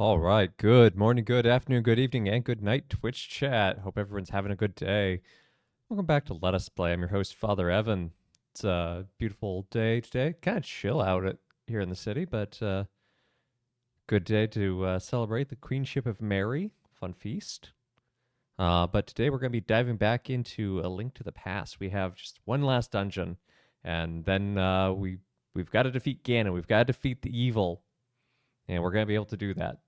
All right. Good morning, good afternoon, good evening, and good night, Twitch chat. Hope everyone's having a good day. Welcome back to Let Us Play. I'm your host, Father Evan. It's a beautiful day today. Kind of chill out here in the city, but good day to celebrate the Queenship of Mary. Fun feast. But today we're going to be diving back into A Link to the Past. We have just one last dungeon, and then we've got to defeat Ganon. We've got to defeat the evil, and we're going to be able to do that.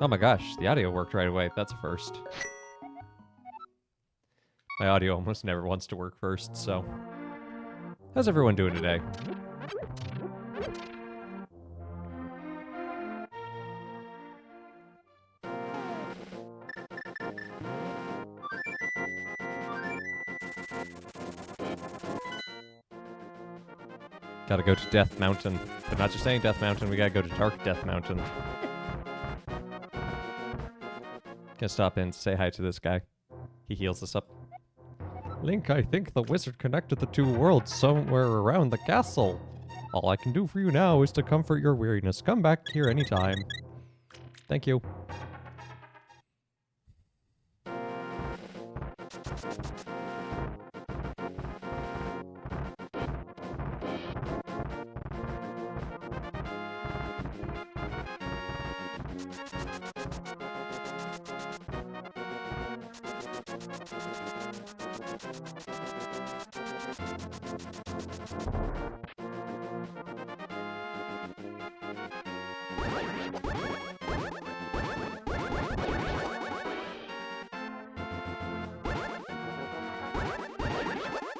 Oh my gosh, the audio worked right away. That's a first. My audio almost never wants to work first, so. How's everyone doing today? Gotta go to Death Mountain. But not just any Death Mountain, we gotta go to Dark Death Mountain. Gonna stop in and say hi to this guy. He heals us up. Link, I think the wizard connected the two worlds somewhere around the castle. All I can do for you now is to comfort your weariness. Come back here anytime. Thank you.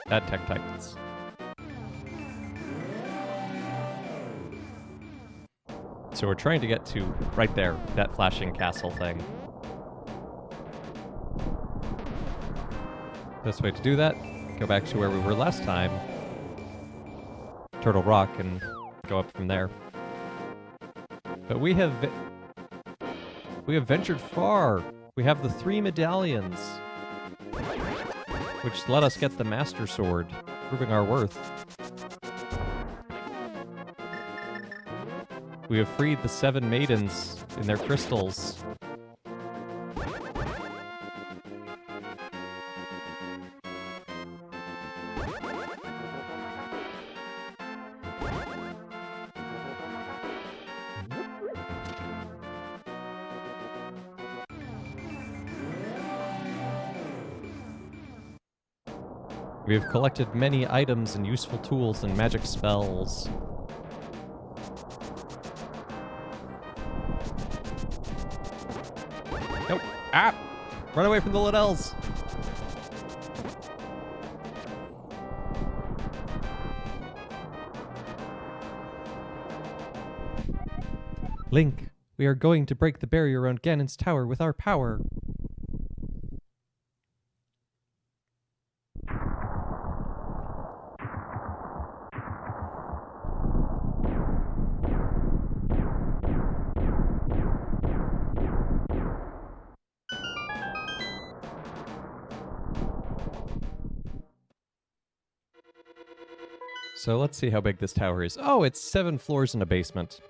Bad Tech Titans. So we're trying to get to right there, that flashing castle thing. Best way to do that, go back to where we were last time. Turtle Rock and go up from there. But we have ventured far. We have the 3 medallions, which let us get the Master Sword, proving our worth. We have freed the 7 maidens in their crystals. We have collected many items and useful tools and magic spells. Nope. Ah! Run away from the Liddells! Link, we are going to break the barrier around Ganon's tower with our power. So let's see how big this tower is. Oh, it's 7 floors and a basement.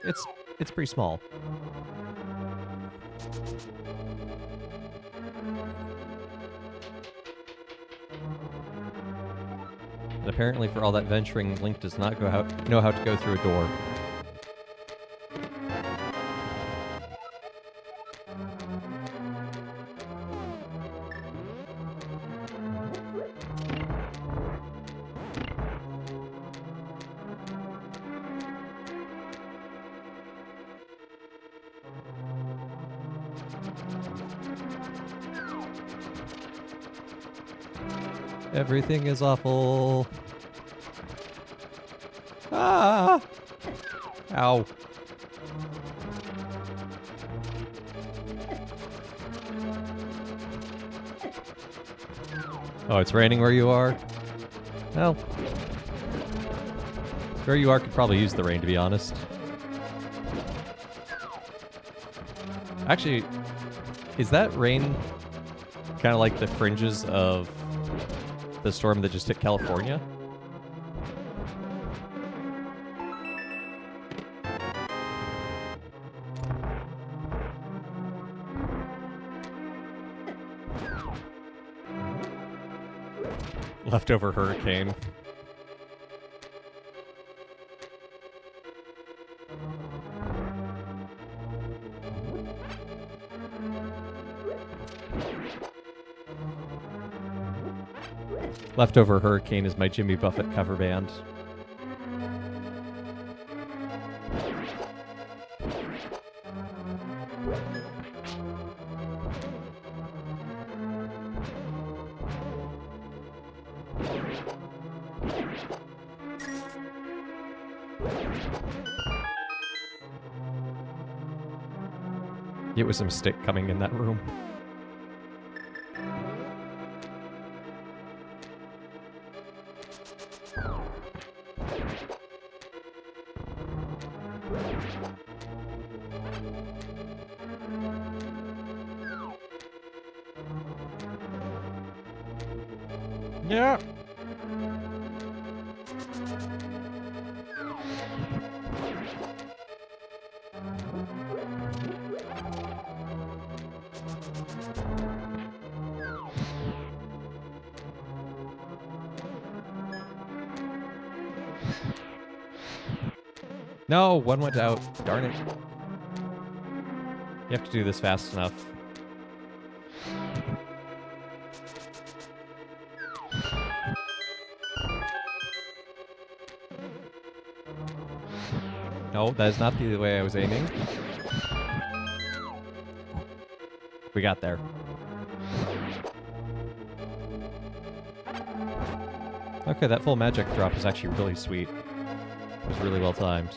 It's pretty small. And apparently for all that venturing, Link does not know how to go through a door. Everything is awful. Ah! Ow. Oh, it's raining where you are? Well, where you are could probably use the rain, to be honest. Actually, is that rain kind of like the fringes of the storm that just hit California? Leftover hurricane. Leftover Hurricane is my Jimmy Buffett cover band. It was a mistake coming in that room. Yeah. No, one went out. Darn it. You have to do this fast enough. No, that is not the way I was aiming. We got there. Okay, that full magic drop is actually really sweet. It was really well timed.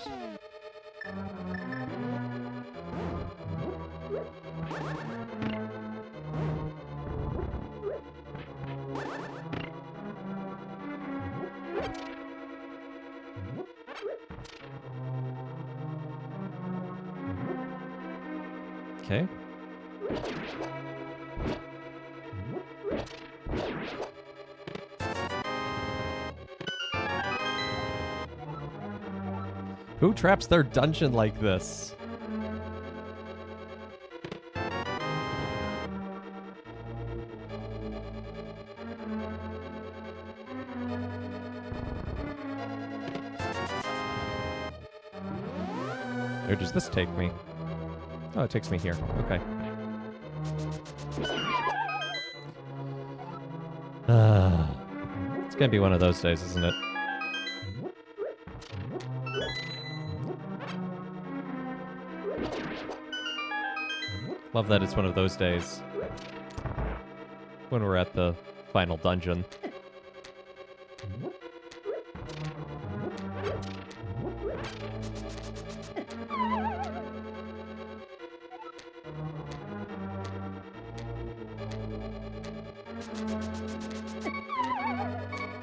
Okay. Who traps their dungeon like this? Where does this take me? Oh, it takes me here. Okay. It's gonna be one of those days, isn't it? Love that it's one of those days. When we're at the final dungeon.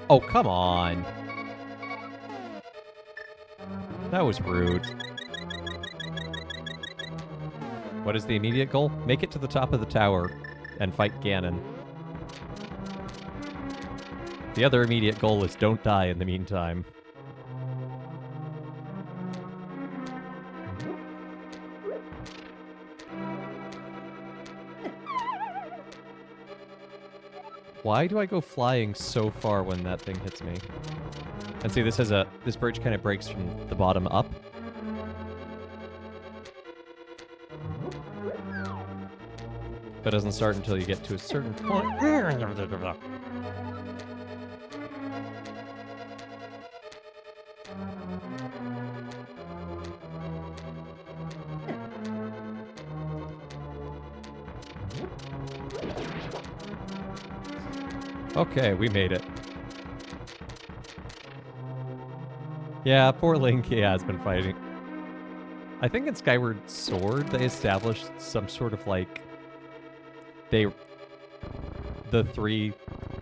Oh, come on. That was rude. What is the immediate goal? Make it to the top of the tower and fight Ganon. The other immediate goal is don't die in the meantime. Why do I go flying so far when that thing hits me? And see, this bridge kind of breaks from the bottom up. But doesn't start until you get to a certain point. Okay, we made it. Yeah, poor Link, yeah, has been fighting. I think in Skyward Sword, they established some sort of, like... The three,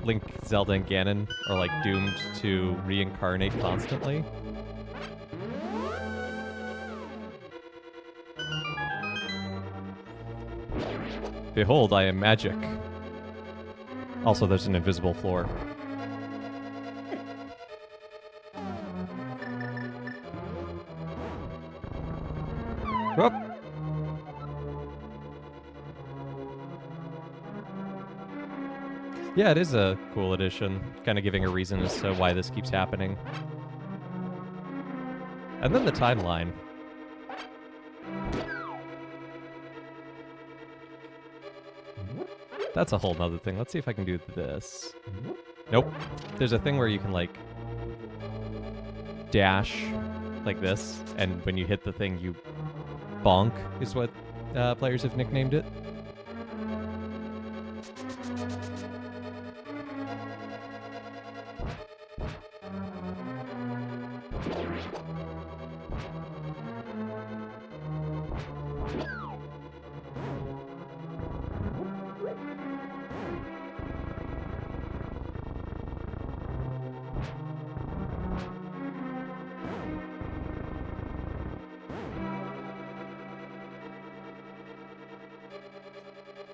Link, Zelda, and Ganon, are, like, doomed to reincarnate constantly. Behold, I am magic. Also, there's an invisible floor. Whoop. Yeah, it is a cool addition. Kind of giving a reason as to why this keeps happening. And then the timeline. That's a whole nother thing. Let's see if I can do this. Nope. There's a thing where you can, like, dash like this, and when you hit the thing, you bonk, is what players have nicknamed it.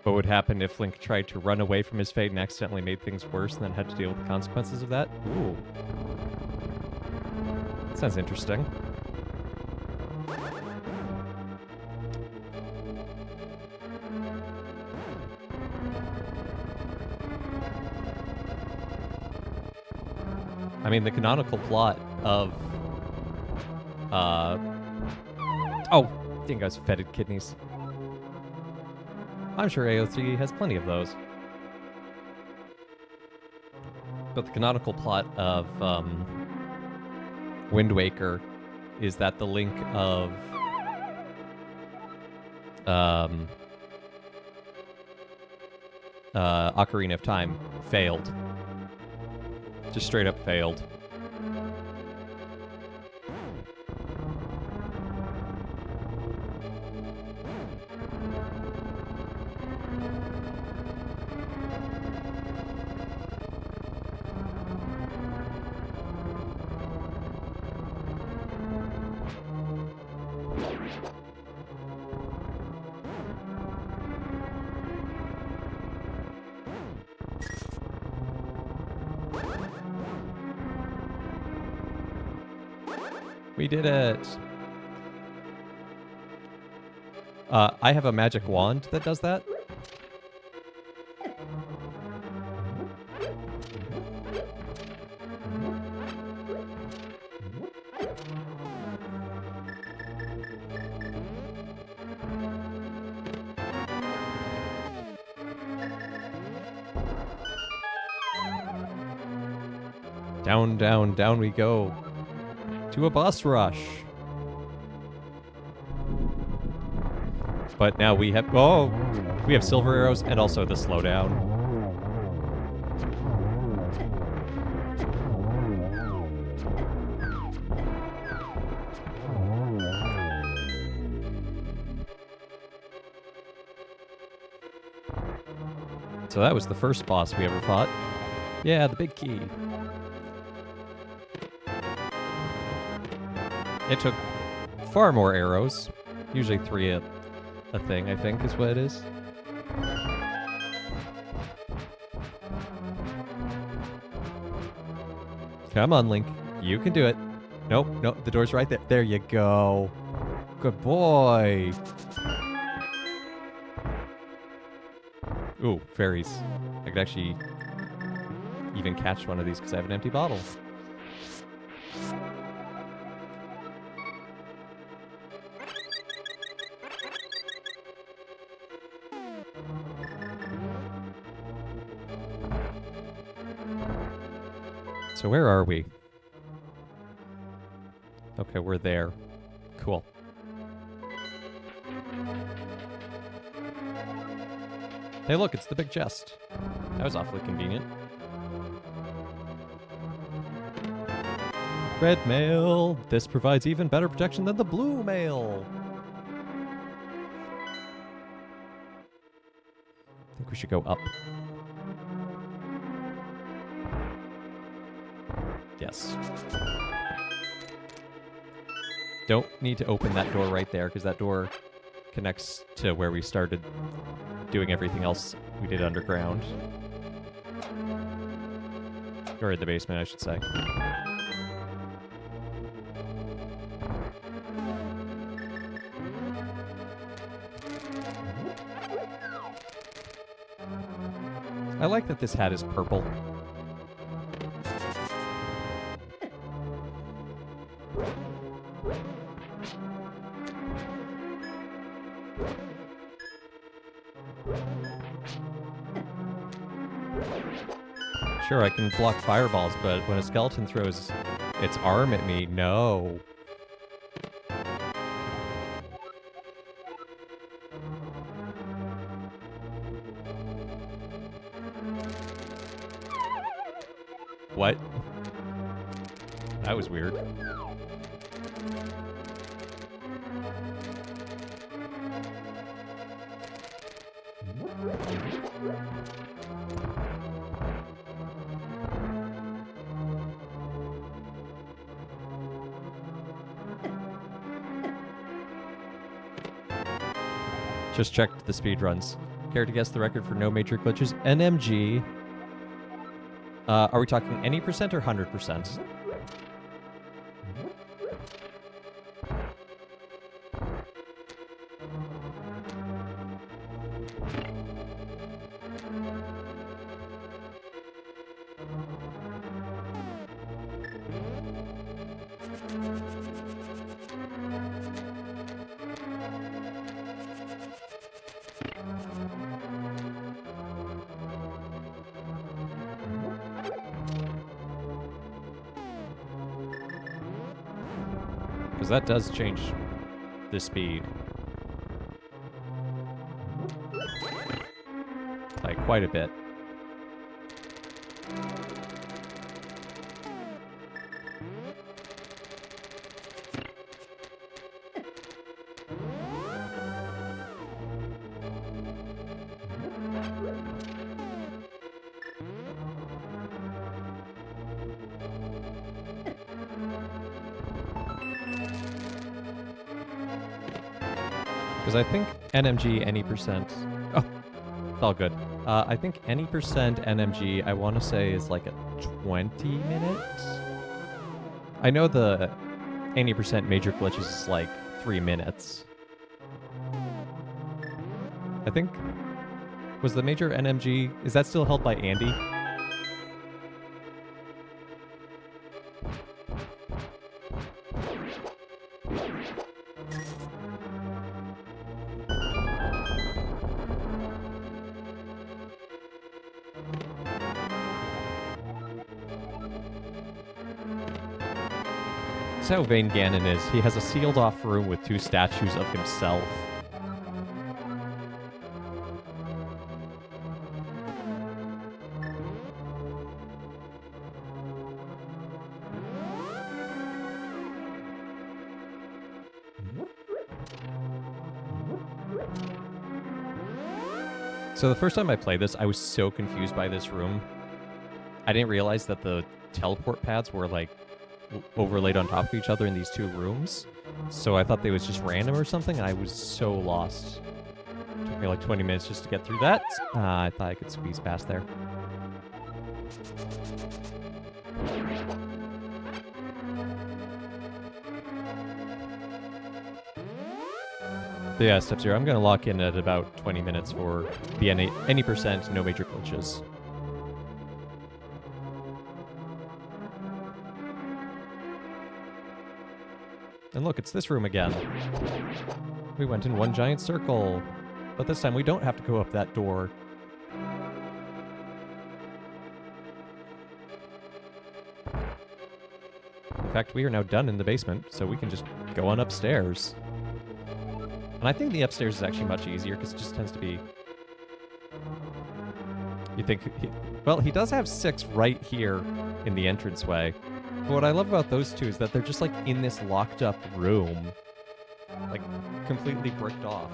What would happen if Link tried to run away from his fate and accidentally made things worse and then had to deal with the consequences of that? Ooh. Sounds interesting. I mean, the canonical plot of... Oh! I think I was fetid kidneys. I'm sure AO3 has plenty of those. But the canonical plot of Wind Waker is that the Link of Ocarina of Time failed. Just straight up failed. We did it! I have a magic wand that does that. Down, down, down we go. To a boss rush. But now we have... Oh! We have silver arrows and also the slowdown. So that was the first boss we ever fought. Yeah, the big key. It took far more arrows. Usually 3 a thing, I think, is what it is. Come on, Link. You can do it. Nope, nope, the door's right there. There you go. Good boy. Ooh, fairies. I could actually even catch one of these because I have an empty bottle. So where are we? Okay, we're there. Cool. Hey look, it's the big chest. That was awfully convenient. Red mail. This provides even better protection than the blue mail. I think we should go up. Yes. Don't need to open that door right there, because that door connects to where we started doing everything else we did underground. Or in the basement, I should say. I like that this hat is purple. Sure, I can block fireballs, but when a skeleton throws its arm at me, no. What? That was weird. Just checked the speedruns. Care to guess the record for no major glitches? NMG. Are we talking any percent or 100%? Because that does change the speed. Like, quite a bit. Because I think NMG any percent... Oh, it's all good. I think any percent NMG, I want to say, is like a 20 minutes? I know the any percent major glitches is like 3 minutes. I think... Was the major NMG... Is that still held by Andy? That's how vain Ganon is. He has a sealed off room with 2 statues of himself. So the first time I played this, I was so confused by this room. I didn't realize that the teleport pads were like overlaid on top of each other in these 2 rooms. So I thought they was just random or something, and I was so lost. It took me like 20 minutes just to get through that. I thought I could squeeze past there. But yeah, step 0. I'm going to lock in at about 20 minutes for the any percent, no major glitches. And look, it's this room again. We went in one giant circle, but this time we don't have to go up that door. In fact, we are now done in the basement, so we can just go on upstairs. And I think the upstairs is actually much easier, because it just tends to be... You think... Well, he does have 6 right here in the entranceway. But what I love about those 2 is that they're just, like, in this locked-up room. Like, completely bricked off.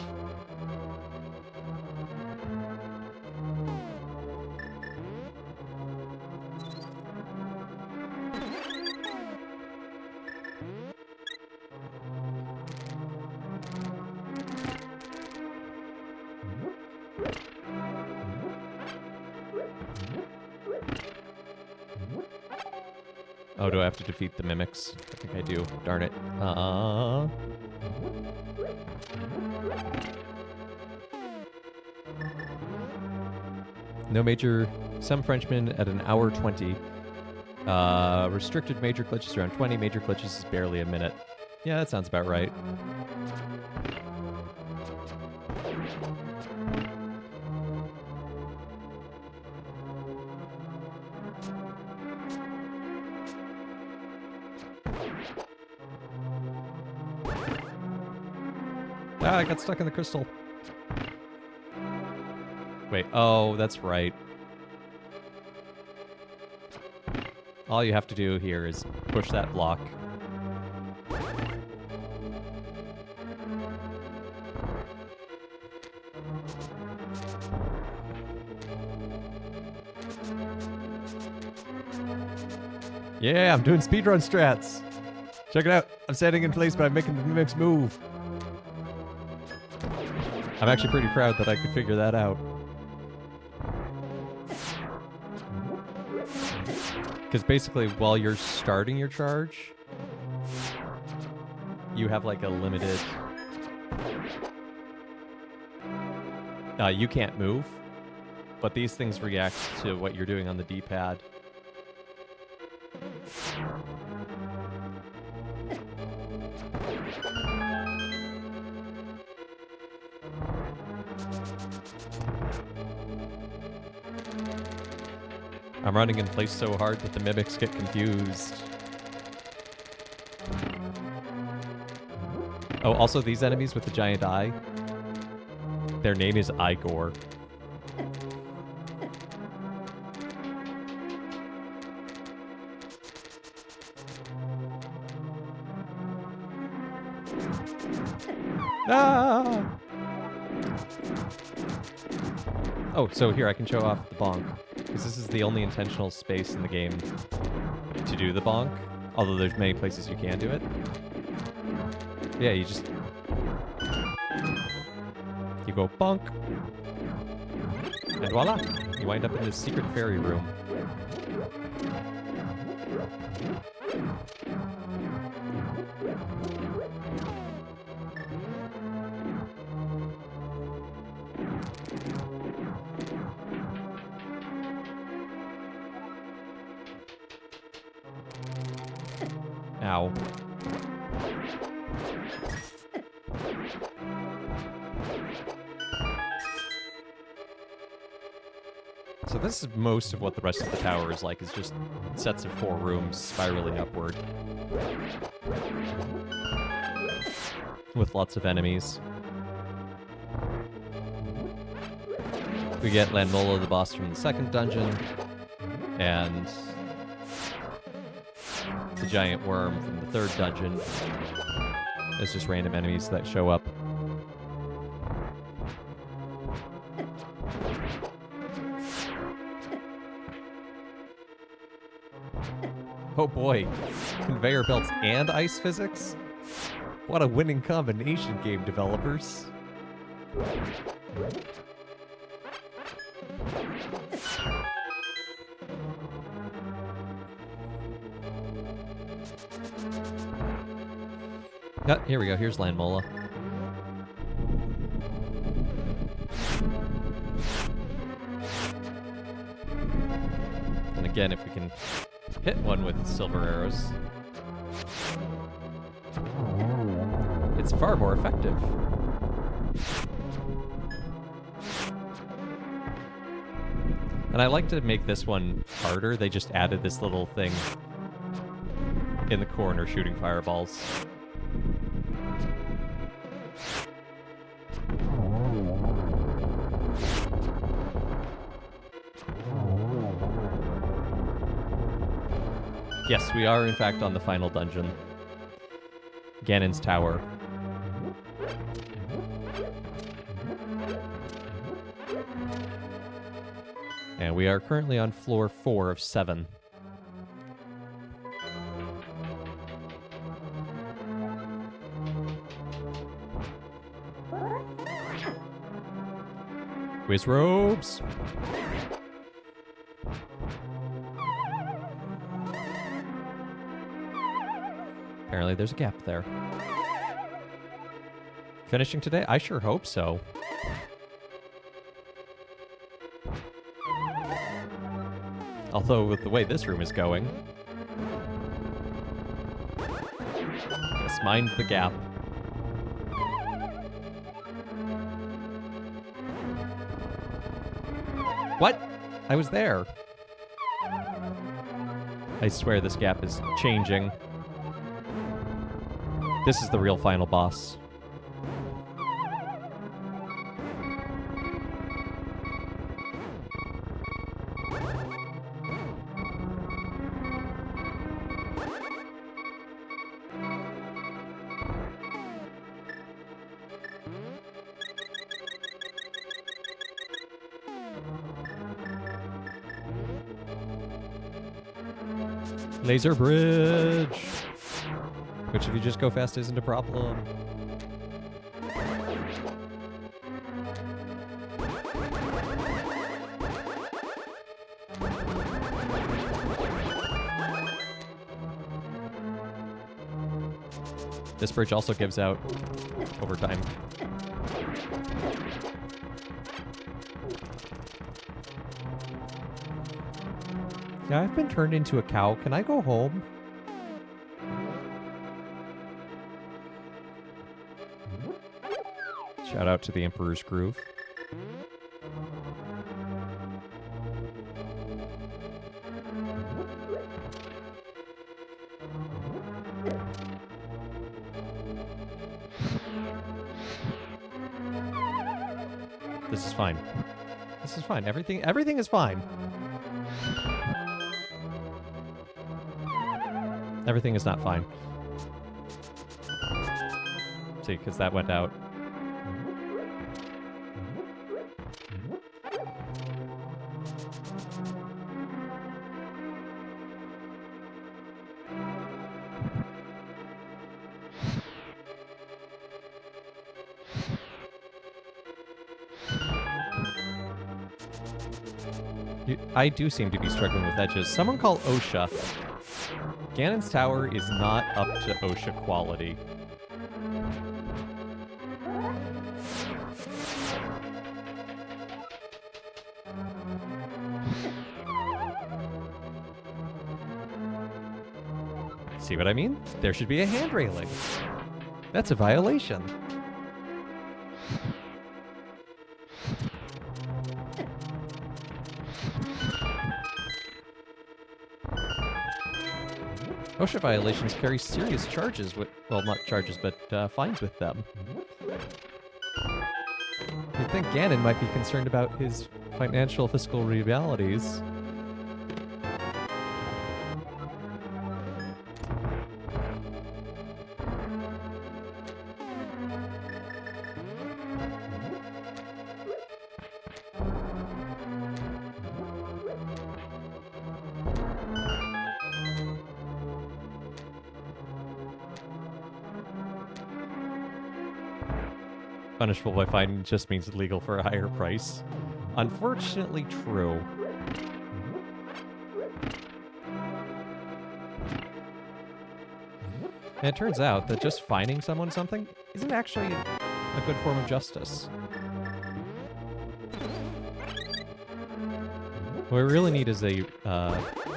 Oh, do I have to defeat the mimics? I think I do. Darn it. No major. Some Frenchmen at an hour 20. Restricted major glitches around 20. Major glitches is barely a minute. Yeah, that sounds about right. Ah, I got stuck in the crystal. Wait, oh, that's right. All you have to do here is push that block. Yeah, I'm doing speedrun strats. Check it out. I'm standing in place, but I'm making the mimics move. I'm actually pretty proud that I could figure that out. Because basically, while you're starting your charge, you have like a limited... you can't move, but these things react to what you're doing on the D-pad. I'm running in place so hard that the mimics get confused. Oh, also these enemies with the giant eye, their name is Igor. Ah! Oh, so here I can show off the bonk. Because this is the only intentional space in the game to do the bonk. Although there's many places you can do it. Yeah, you just... You go bonk. And voila! You wind up in this secret fairy room. Ow. So this is most of what the rest of the tower is like, is just sets of 4 rooms spiraling upward. With lots of enemies. We get Landmola, the boss from the 2nd dungeon, and the giant worm from the 3rd dungeon. There's just random enemies that show up. Oh boy, conveyor belts and ice physics? What a winning combination, game developers. Oh, here we go, here's Landmola. And again, if we can hit one with silver arrows, it's far more effective. And I like to make this one harder. They just added this little thing in the corner shooting fireballs. Yes, we are in fact on the final dungeon. Ganon's Tower. And we are currently on floor 4 of 7. Whiz robes! Apparently there's a gap there. Finishing today? I sure hope so. Although with the way this room is going... Just mind the gap. What? I was there. I swear this gap is changing. This is the real final boss. Laser bridge! Which if you just go fast isn't a problem. This bridge also gives out over time. Yeah, I've been turned into a cow. Can I go home? Shout out to the Emperor's Groove. This is fine. This is fine. Everything is fine. Everything is not fine. See, because that went out. I do seem to be struggling with edges. Someone call OSHA. Ganon's tower is not up to OSHA quality. See what I mean? There should be a hand railing. That's a violation. OSHA violations carry serious charges with, well, not charges, but fines with them. You'd think Ganon might be concerned about his financial fiscal realities. Punishable by fine just means legal for a higher price. Unfortunately true. And it turns out that just fining someone something isn't actually a good form of justice. What we really need is a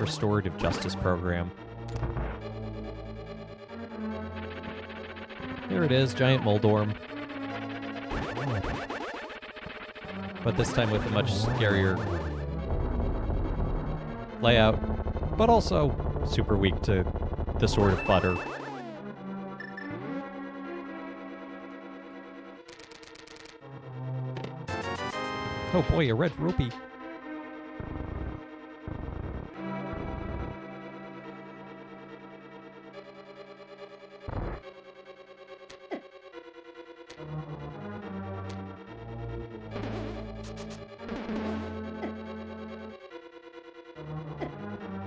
restorative justice program. Here it is, giant Moldorm. But this time with a much scarier layout, but also super weak to the Sword of Butter. Oh boy, a red rupee.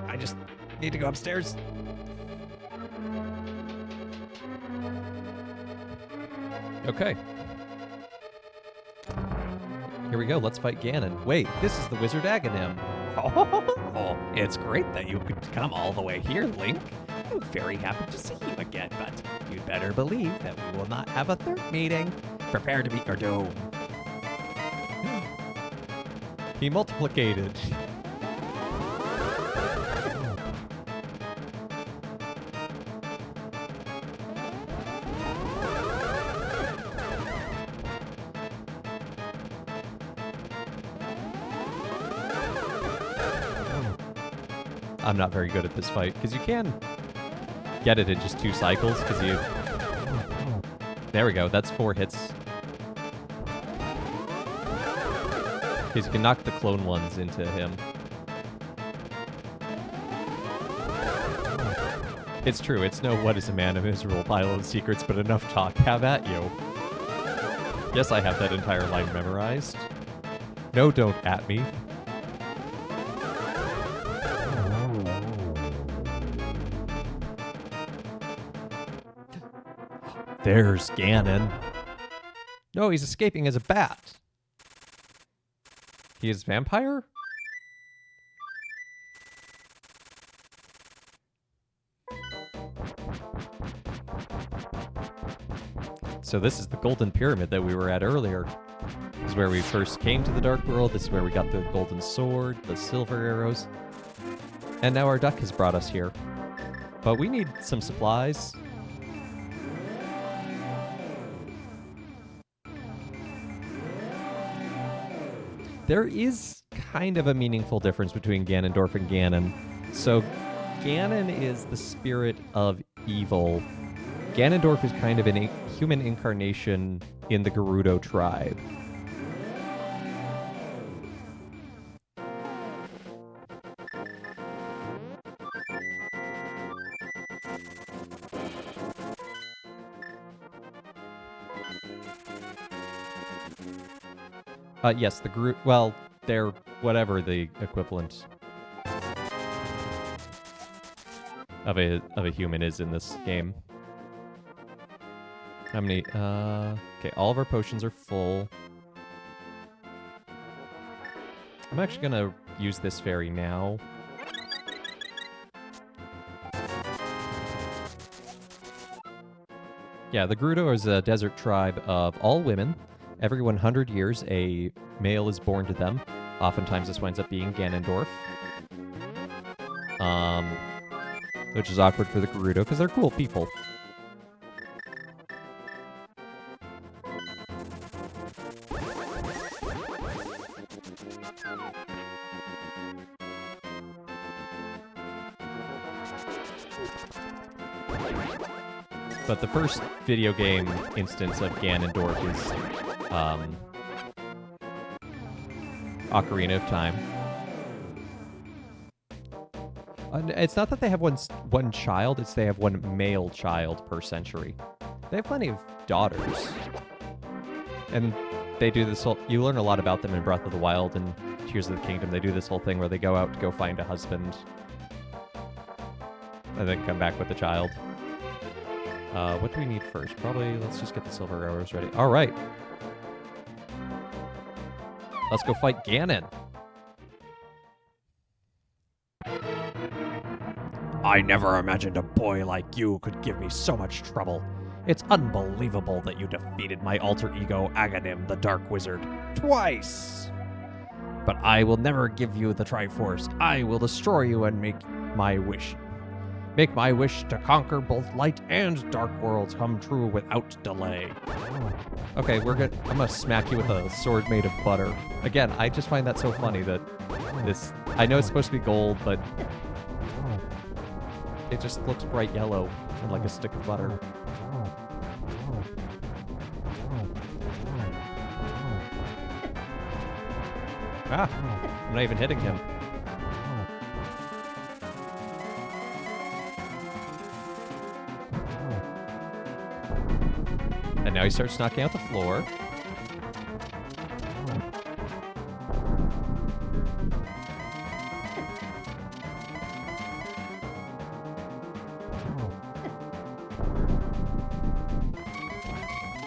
I just need to go upstairs. Okay. Here we go, let's fight Ganon. Wait, this is the Wizard Aghanim. Oh, it's great that you could come all the way here, Link. I'm very happy to see you again, but you'd better believe that we will not have a third meeting. Prepare to meet your doom. He multiplicated. I'm not very good at this fight, because you can get it in just 2 cycles, because you... There we go, that's 4 hits. Because you can knock the clone ones into him. It's true, it's no what is a man of miserable pile of secrets, but enough talk, have at you. Yes, I have that entire line memorized. No, don't at me. There's Ganon. No, he's escaping as a bat. He is vampire? So this is the golden pyramid that we were at earlier. This is where we first came to the Dark World. This is where we got the golden sword, the silver arrows. And now our duck has brought us here. But we need some supplies. There is kind of a meaningful difference between Ganondorf and Ganon. So Ganon is the spirit of evil. Ganondorf is kind of a human incarnation in the Gerudo tribe. Yes, the well, they're whatever the equivalent of a human is in this game. How many? Okay, all of our potions are full. I'm actually gonna use this fairy now. Yeah, the Gerudo is a desert tribe of all women. Every 100 years, a male is born to them. Oftentimes, this winds up being Ganondorf. Which is awkward for the Gerudo, because they're cool people. But the first video game instance of Ganondorf is Ocarina of Time. It's not that they have one child, it's they have one male child per century. They have plenty of daughters. And they do this whole... You learn a lot about them in Breath of the Wild and Tears of the Kingdom. They do this whole thing where they go out to go find a husband. And then come back with the child. What do we need first? Probably, let's just get the silver arrows ready. All right. Let's go fight Ganon. I never imagined a boy like you could give me so much trouble. It's unbelievable that you defeated my alter ego, Aghanim, the Dark Wizard, twice. But I will never give you the Triforce. I will destroy you and make my wish. Make my wish to conquer both light and dark worlds come true without delay. Okay, I'm gonna smack you with a sword made of butter. Again, I just find that so funny that this... I know it's supposed to be gold, but it just looks bright yellow and like a stick of butter. Ah, I'm not even hitting him. And now he starts knocking out the floor.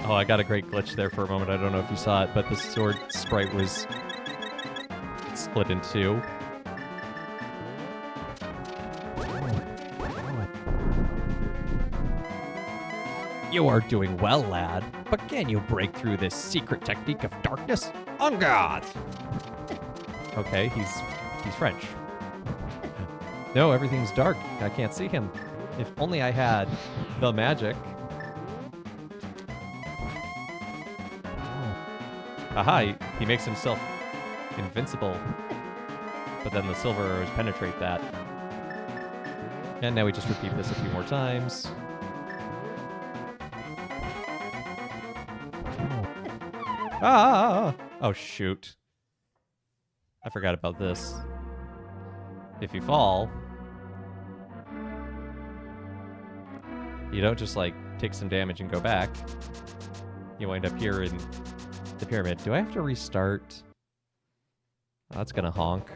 Oh, I got a great glitch there for a moment. I don't know if you saw it, but the sword sprite was split in two. You are doing well, lad, but can you break through this secret technique of darkness? On guard! Okay, he's French. No, everything's dark. I can't see him. If only I had the magic. Aha, he makes himself invincible. But then the silver arrows penetrate that. And now we just repeat this a few more times. Ah! Oh, shoot. I forgot about this. If you fall, you don't just, like, take some damage and go back. You wind up here in the pyramid. Do I have to restart? Oh, that's gonna honk.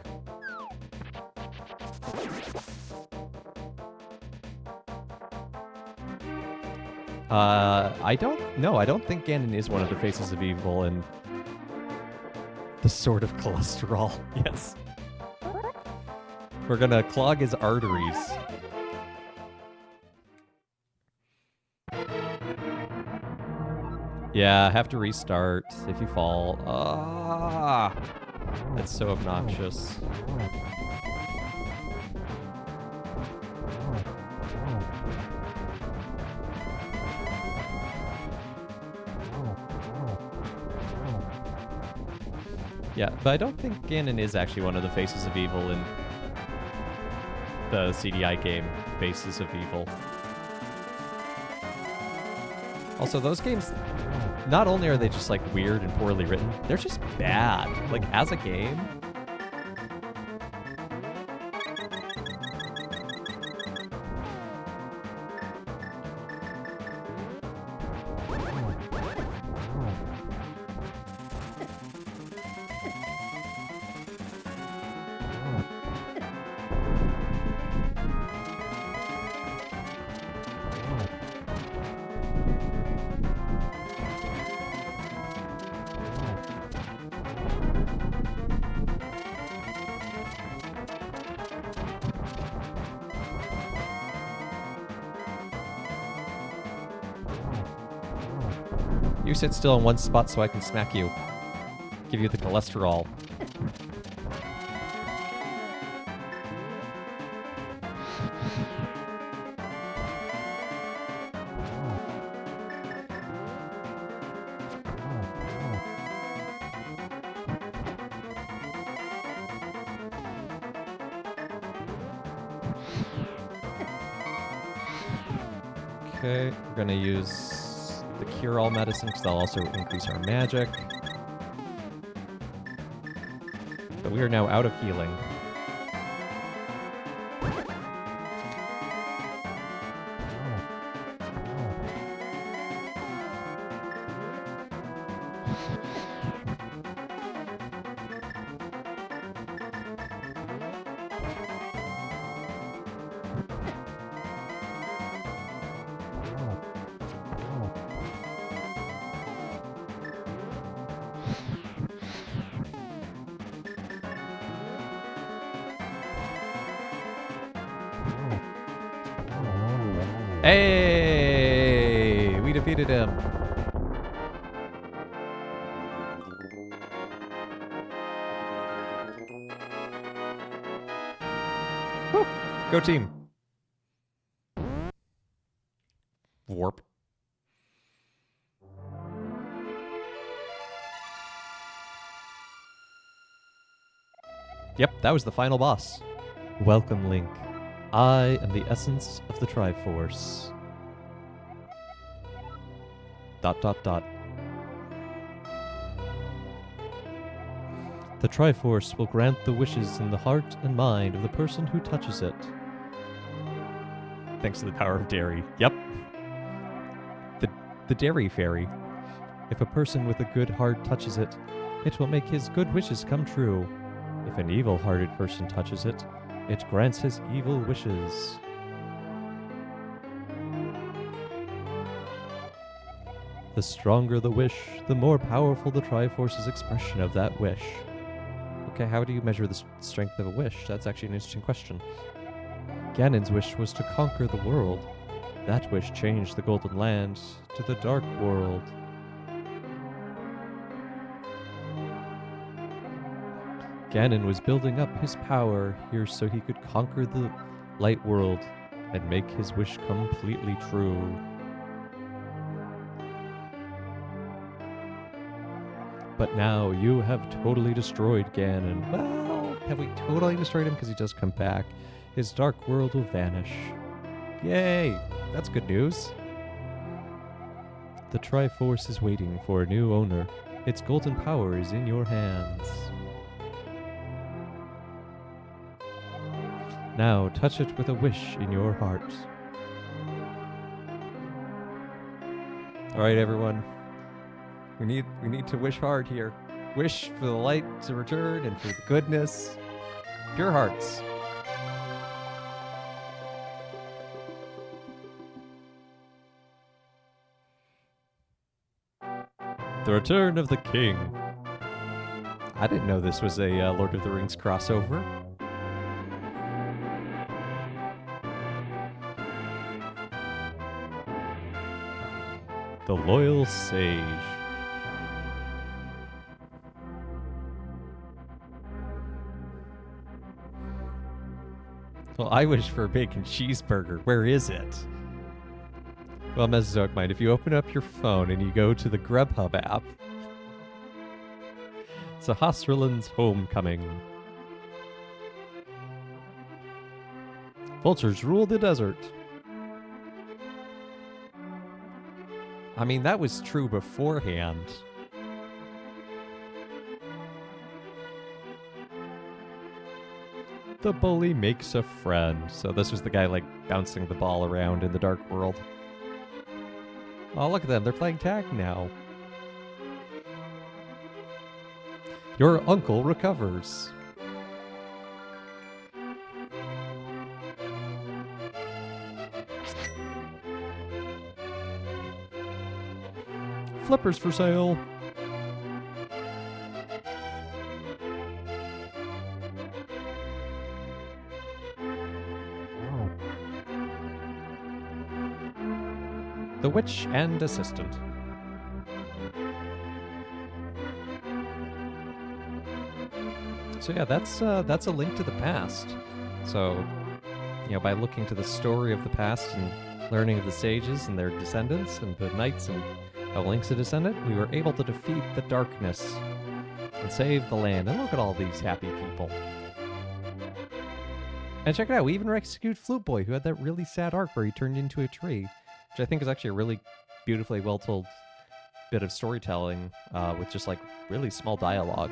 I don't think Ganon is one of the faces of evil and the sword of cholesterol. Yes. We're gonna clog his arteries. Yeah, have to restart if you fall. Ah, that's so obnoxious. Yeah, but I don't think Ganon is actually one of the faces of evil in the CDI game Faces of Evil. Also, those games, not only are they just like weird and poorly written, they're just bad. Like, as a game. You sit still in one spot so I can smack you. Give you the cholesterol. Okay, we're gonna use the cure-all medicine because that'll also increase our magic. But we are now out of healing. Hey! We defeated him. Woo! Go team. Warp. Yep, that was the final boss. Welcome, Link. I am the essence of the Triforce. ... The Triforce will grant the wishes in the heart and mind of the person who touches it. Thanks to the power of Dairy. Yep. The Dairy Fairy. If a person with a good heart touches it, it will make his good wishes come true. If an evil-hearted person touches it, it grants his evil wishes. The stronger the wish, the more powerful the Triforce's expression of that wish. Okay, how do you measure the strength of a wish? That's actually an interesting question. Ganon's wish was to conquer the world. That wish changed the Golden Land to the Dark World. Ganon was building up his power here so he could conquer the Light World and make his wish completely true. But now you have totally destroyed Ganon. Well, have we totally destroyed him? Because he does come back. his dark world will vanish. Yay! That's good news. The Triforce is waiting for a new owner. Its golden power is in your hands. Now touch it with a wish in your heart. All right, everyone. We need to wish hard here. Wish for the light to return and for the goodness. Pure hearts. The Return of the King. I didn't know this was a Lord of the Rings crossover. The Loyal Sage. Well, I wish for a bacon cheeseburger. Where is it? Well, Mesozoic Mind, if you open up your phone and you go to the Grubhub app, it's a Hosrilan's Homecoming. Vultures rule the desert. I mean, that was true beforehand. The bully makes a friend. So this was the guy, like, bouncing the ball around in the dark world. Oh, look at them. They're playing tag now. Your uncle recovers. Flippers for sale. The Witch and Assistant. So yeah, that's a link to the past. So, you know, by looking to the story of the past and learning of the sages and their descendants and the knights and how Link's a descendant, we were able to defeat the darkness and save the land. And look at all these happy people. And check it out, we even rescued Flute Boy, who had that really sad arc where he turned into a tree, which I think is actually a really beautifully well-told bit of storytelling with just like really small dialogue.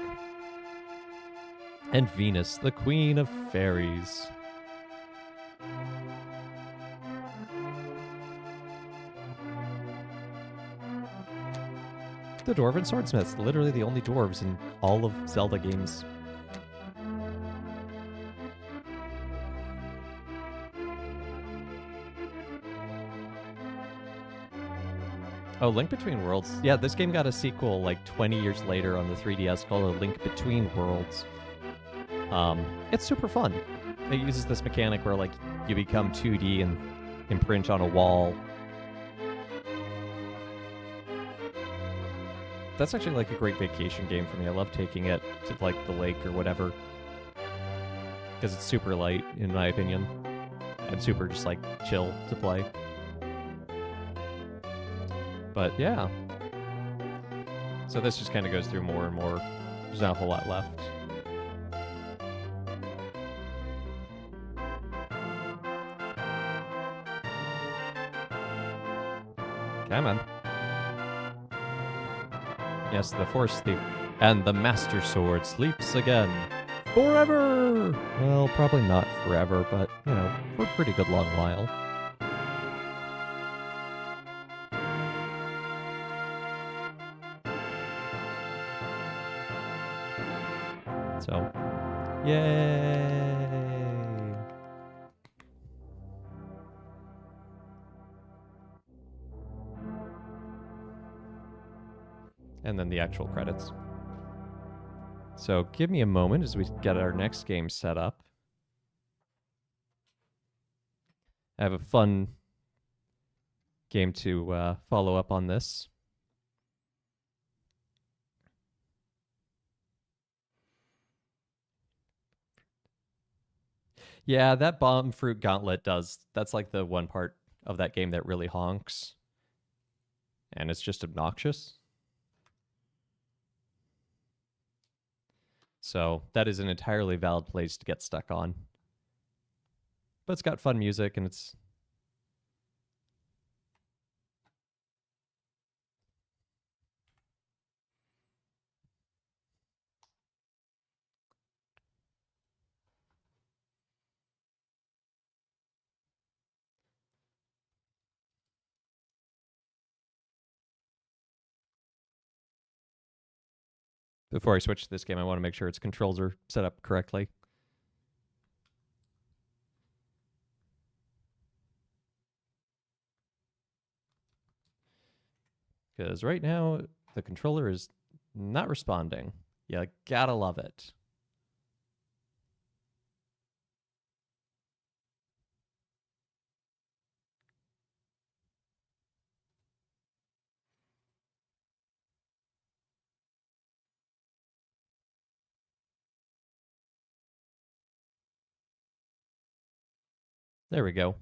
And Venus, the Queen of Fairies. The Dwarven Swordsmiths, literally the only dwarves in all of Zelda games. Oh, Link Between Worlds. Yeah, this game got a sequel like 20 yeed later on the 3DS called A Link Between Worlds. It's super fun. It uses this mechanic where like you become 2D and imprint on a wall. That's actually like a great vacation game for me. I love taking it to like the lake or whatever. Because it's super light, in my opinion. And super just like chill to play. But yeah. So this just kind of goes through more and more. There's not a whole lot left. Come on. Yes, the Force Thief. And the Master Sword sleeps again. Forever! Well, probably not forever, but, you know, for a pretty good long while. So, yay! And then the actual credits. So give me a moment as we get our next game set up. I have a fun game to follow up on this. Yeah, that bomb fruit gauntlet that's like the one part of that game that really honks. And it's just obnoxious. So that is an entirely valid place to get stuck on. but it's got fun music and it's before I switch to this game, I want to make sure its controls are set up correctly. Because right now, the controller is not responding. You gotta love it. There we go.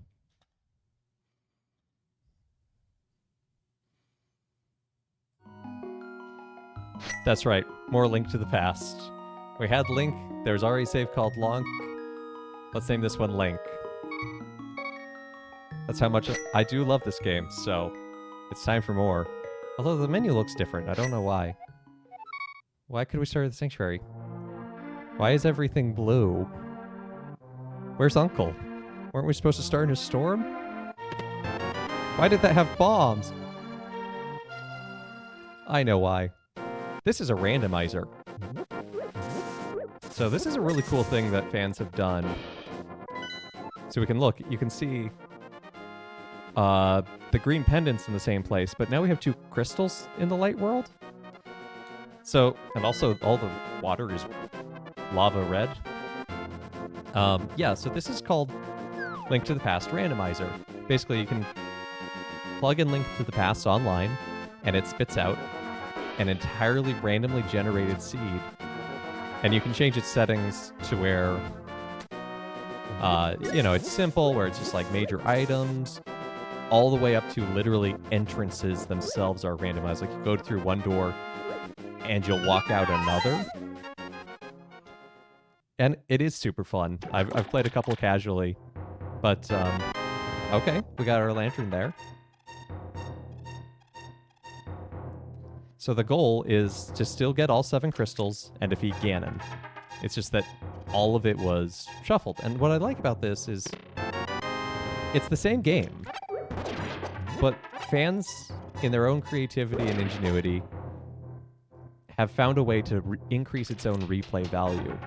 That's right. More Link to the Past. We had Link. There's already a save called Lonk. Let's name this one Link. That's how much I do love this game, so it's time for more. Although the menu looks different. I don't know why. Why could we start at the sanctuary? Why is everything blue? Where's Uncle? Weren't we supposed to start in a storm? Why did that have bombs? I know why. This is a randomizer. So this is a really cool thing that fans have done. So we can look, you can see the green pendants in the same place, but now we have 2 crystals in the light world. So, and also all the water is lava red. Yeah, so this is called Link to the Past Randomizer. Basically, you can plug in Link to the Past online, and it spits out an entirely randomly generated seed. And you can change its settings to where, it's simple, where it's just like major items, all the way up to literally entrances themselves are randomized. Like you go through one door, and you'll walk out another. And it is super fun. I've played a couple casually, but okay, we got our lantern there. So the goal is to still get all 7 crystals and defeat Ganon. It's just that all of it was shuffled. And what I like about this is it's the same game, but fans, in their own creativity and ingenuity, have found a way to increase its own replay value.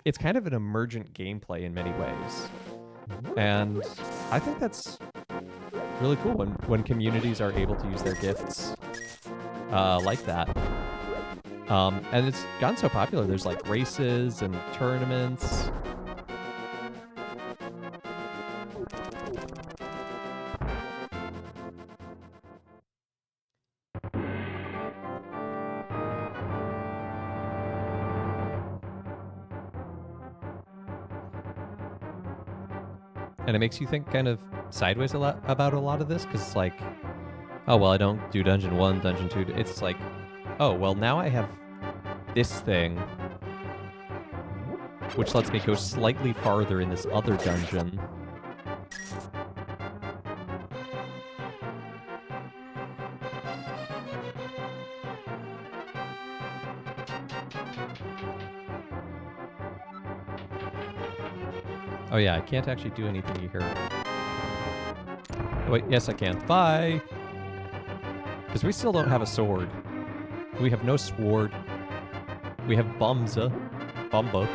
It's kind of an emergent gameplay in many ways. And I think that's really cool when communities are able to use their gifts like that. And it's gotten so popular. There's like races and tournaments. And it makes you think kind of sideways a lot about a lot of this, because it's like, oh, well, I don't do Dungeon 1, Dungeon 2. It's like, oh, well, now I have this thing, which lets me go slightly farther in this other dungeon. Oh yeah, I can't actually do anything here. Oh, wait, yes I can. Bye! Because we still don't have a sword. We have no sword. We have Bumza. Bumba.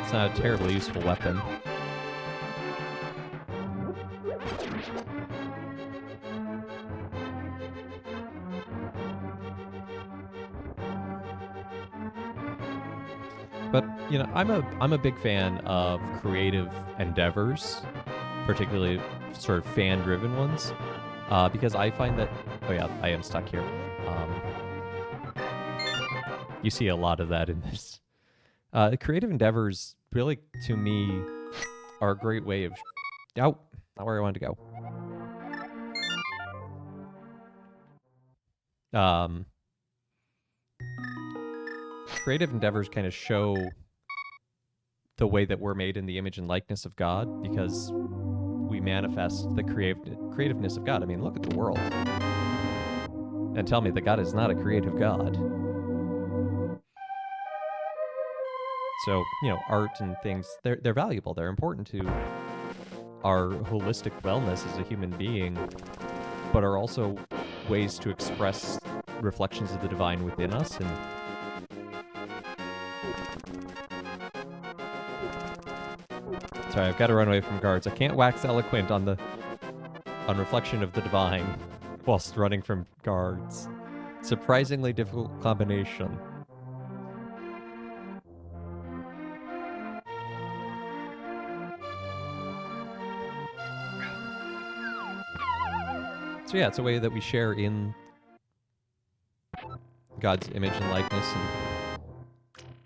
It's not a terribly useful weapon. But, I'm a big fan of creative endeavors, particularly sort of fan-driven ones, because I find that... Oh yeah, I am stuck here. You see a lot of that in this. Creative endeavors, really, to me, are a great way of... Oh, not where I wanted to go. Creative endeavors kind of show the way that we're made in the image and likeness of God, because we manifest the creativeness of God. I mean, look at the world and tell me that God is not a creative God. So, art and things, they're valuable. They're important to our holistic wellness as a human being, but are also ways to express reflections of the divine within us. And sorry, I've got to run away from guards. I can't wax eloquent on reflection of the divine whilst running from guards. Surprisingly difficult combination. So yeah, it's a way that we share in God's image and likeness,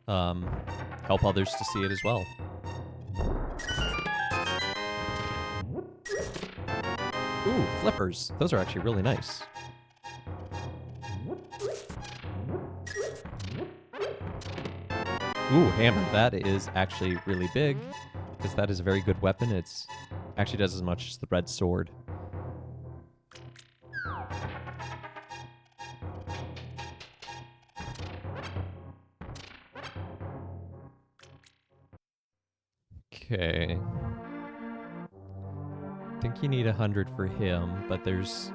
and help others to see it as well. Ooh, flippers. Those are actually really nice. Ooh, hammer. That is actually really big, because that is a very good weapon. It's actually does as much as the red sword. Okay. I think you need 100 for him, but there's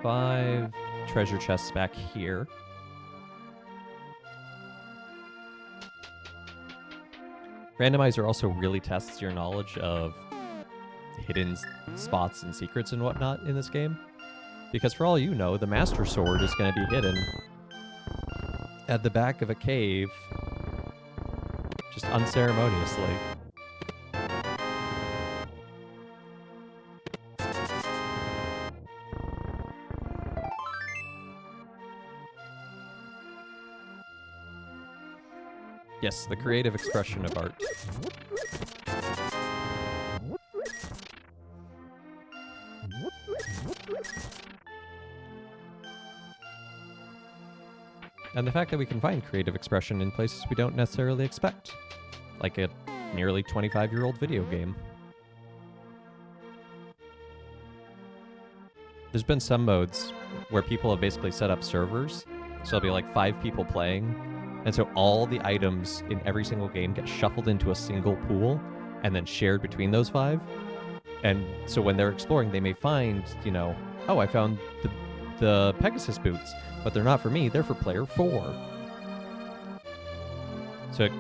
5 treasure chests back here. Randomizer also really tests your knowledge of hidden spots and secrets and whatnot in this game. Because for all you know, the Master Sword is going to be hidden at the back of a cave, just unceremoniously. Yes, the creative expression of art. And the fact that we can find creative expression in places we don't necessarily expect, like a nearly 25-year-old video game. There's been some modes where people have basically set up servers, so there'll be like 5 people playing, and so all the items in every single game get shuffled into a single pool and then shared between those 5. And so when they're exploring, they may find, oh, I found the Pegasus boots, but they're not for me, they're for player 4. So it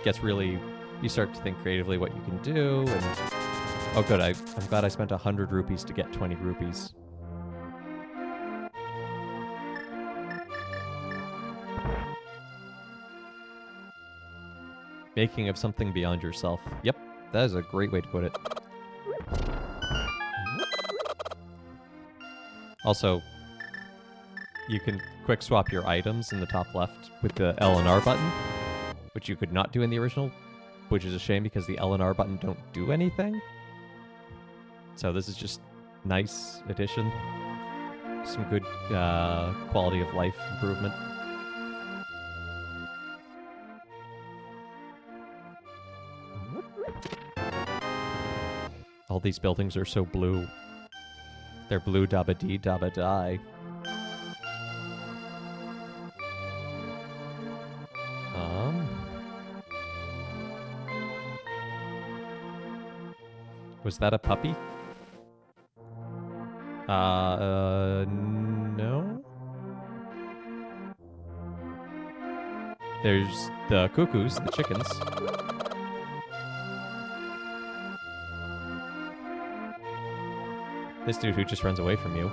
gets really, you start to think creatively what you can do, and oh good, I'm glad I spent 100 rupees to get 20 rupees. Making of something beyond yourself. Yep, that is a great way to put it. Also, you can quick swap your items in the top left with the L and R button, which you could not do in the original, which is a shame because the L and R button don't do anything. So this is just nice addition. Some good quality of life improvement. All these buildings are so blue. They're blue dabba dee dabba die. Was that a puppy? No. There's the cuckoos, the chickens. This dude who just runs away from you.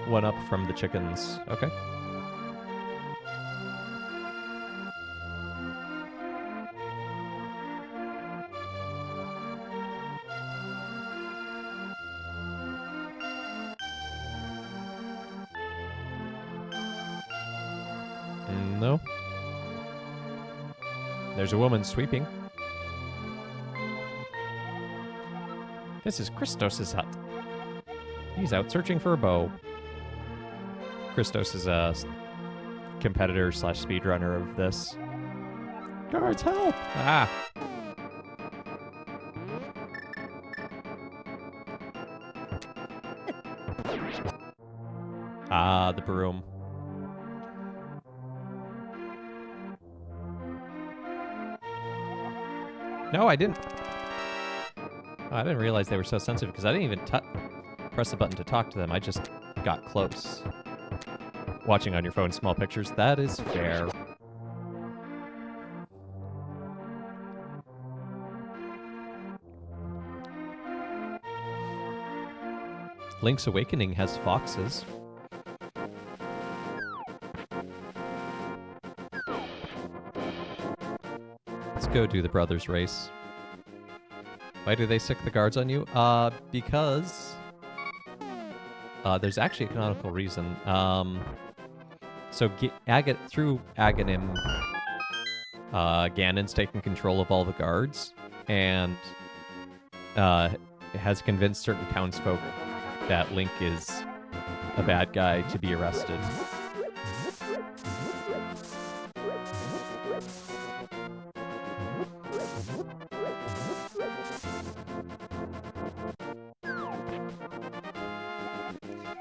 One up from the chickens. Okay. No. There's a woman sweeping. This is Christos's hut. He's out searching for a bow. Christos is a competitor / speedrunner of this. Guards, help! Ah! Ah, the broom. No, I didn't. Oh, I didn't realize they were so sensitive because I didn't even press the button to talk to them. I just got close. Watching on your phone small pictures, that is fair. Link's Awakening has foxes. Let's go do the brothers race. Why do they stick the guards on you? Because there's actually a canonical reason. So through Aghanim, Ganon's taken control of all the guards and has convinced certain townsfolk that Link is a bad guy to be arrested.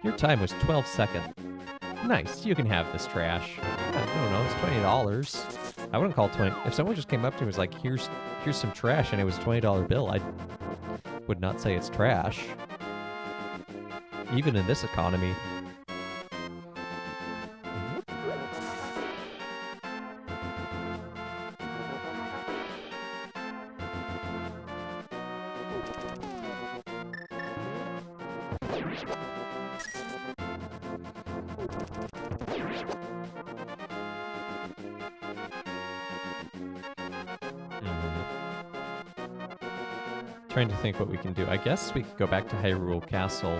Your time was 12 seconds. Nice, you can have this trash. I don't know, it's $20. I wouldn't call it 20. If someone just came up to me and was like, here's some trash, and it was a $20 bill, I would not say it's trash. Even in this economy. Trying to think what we can do. I guess we could go back to Hyrule Castle.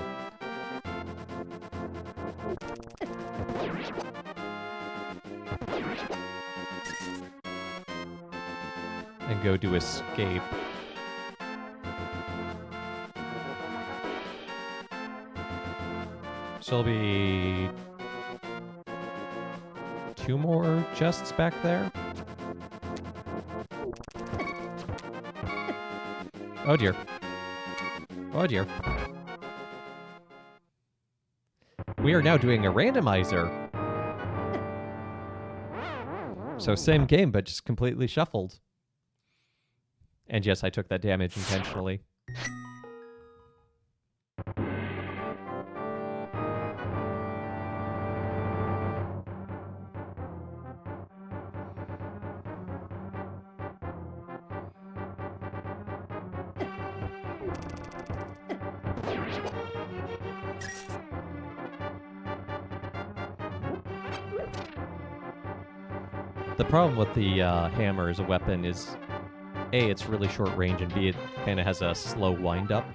And go to escape. So there'll be 2 more chests back there. Oh dear. Oh dear. We are now doing a randomizer. So same game, but just completely shuffled. And yes, I took that damage intentionally. The problem with the hammer as a weapon is, A, it's really short range, and B, it kind of has a slow wind-up.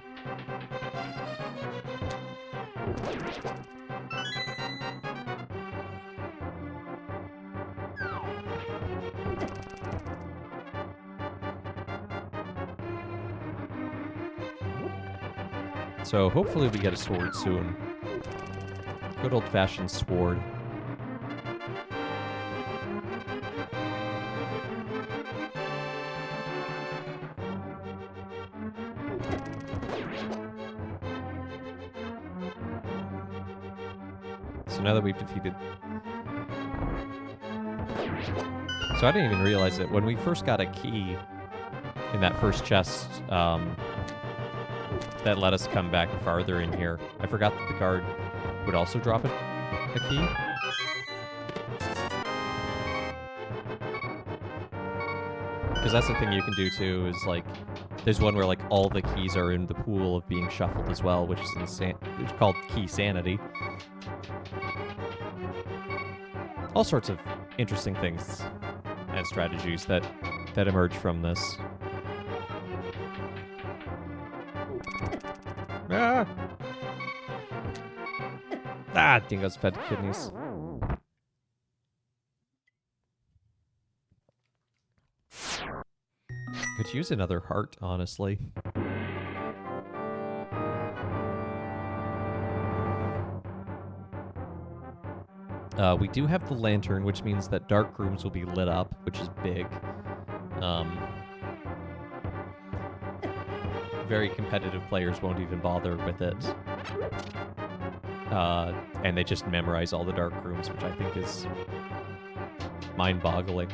So hopefully we get a sword soon. Good old-fashioned sword. So now that we've defeated... So I didn't even realize that when we first got a key in that first chest, that let us come back farther in here. I forgot that the guard would also drop a key. Because that's the thing you can do too, is like, there's one where like all the keys are in the pool of being shuffled as well, which is insane. It's called key sanity. All sorts of interesting things and strategies that emerge from this. Ah! Ah, dingoes fed kidneys. could use another heart, honestly. We do have the lantern, which means that dark rooms will be lit up, which is big. Very competitive players won't even bother with it. And they just memorize all the dark rooms, which I think is mind-boggling.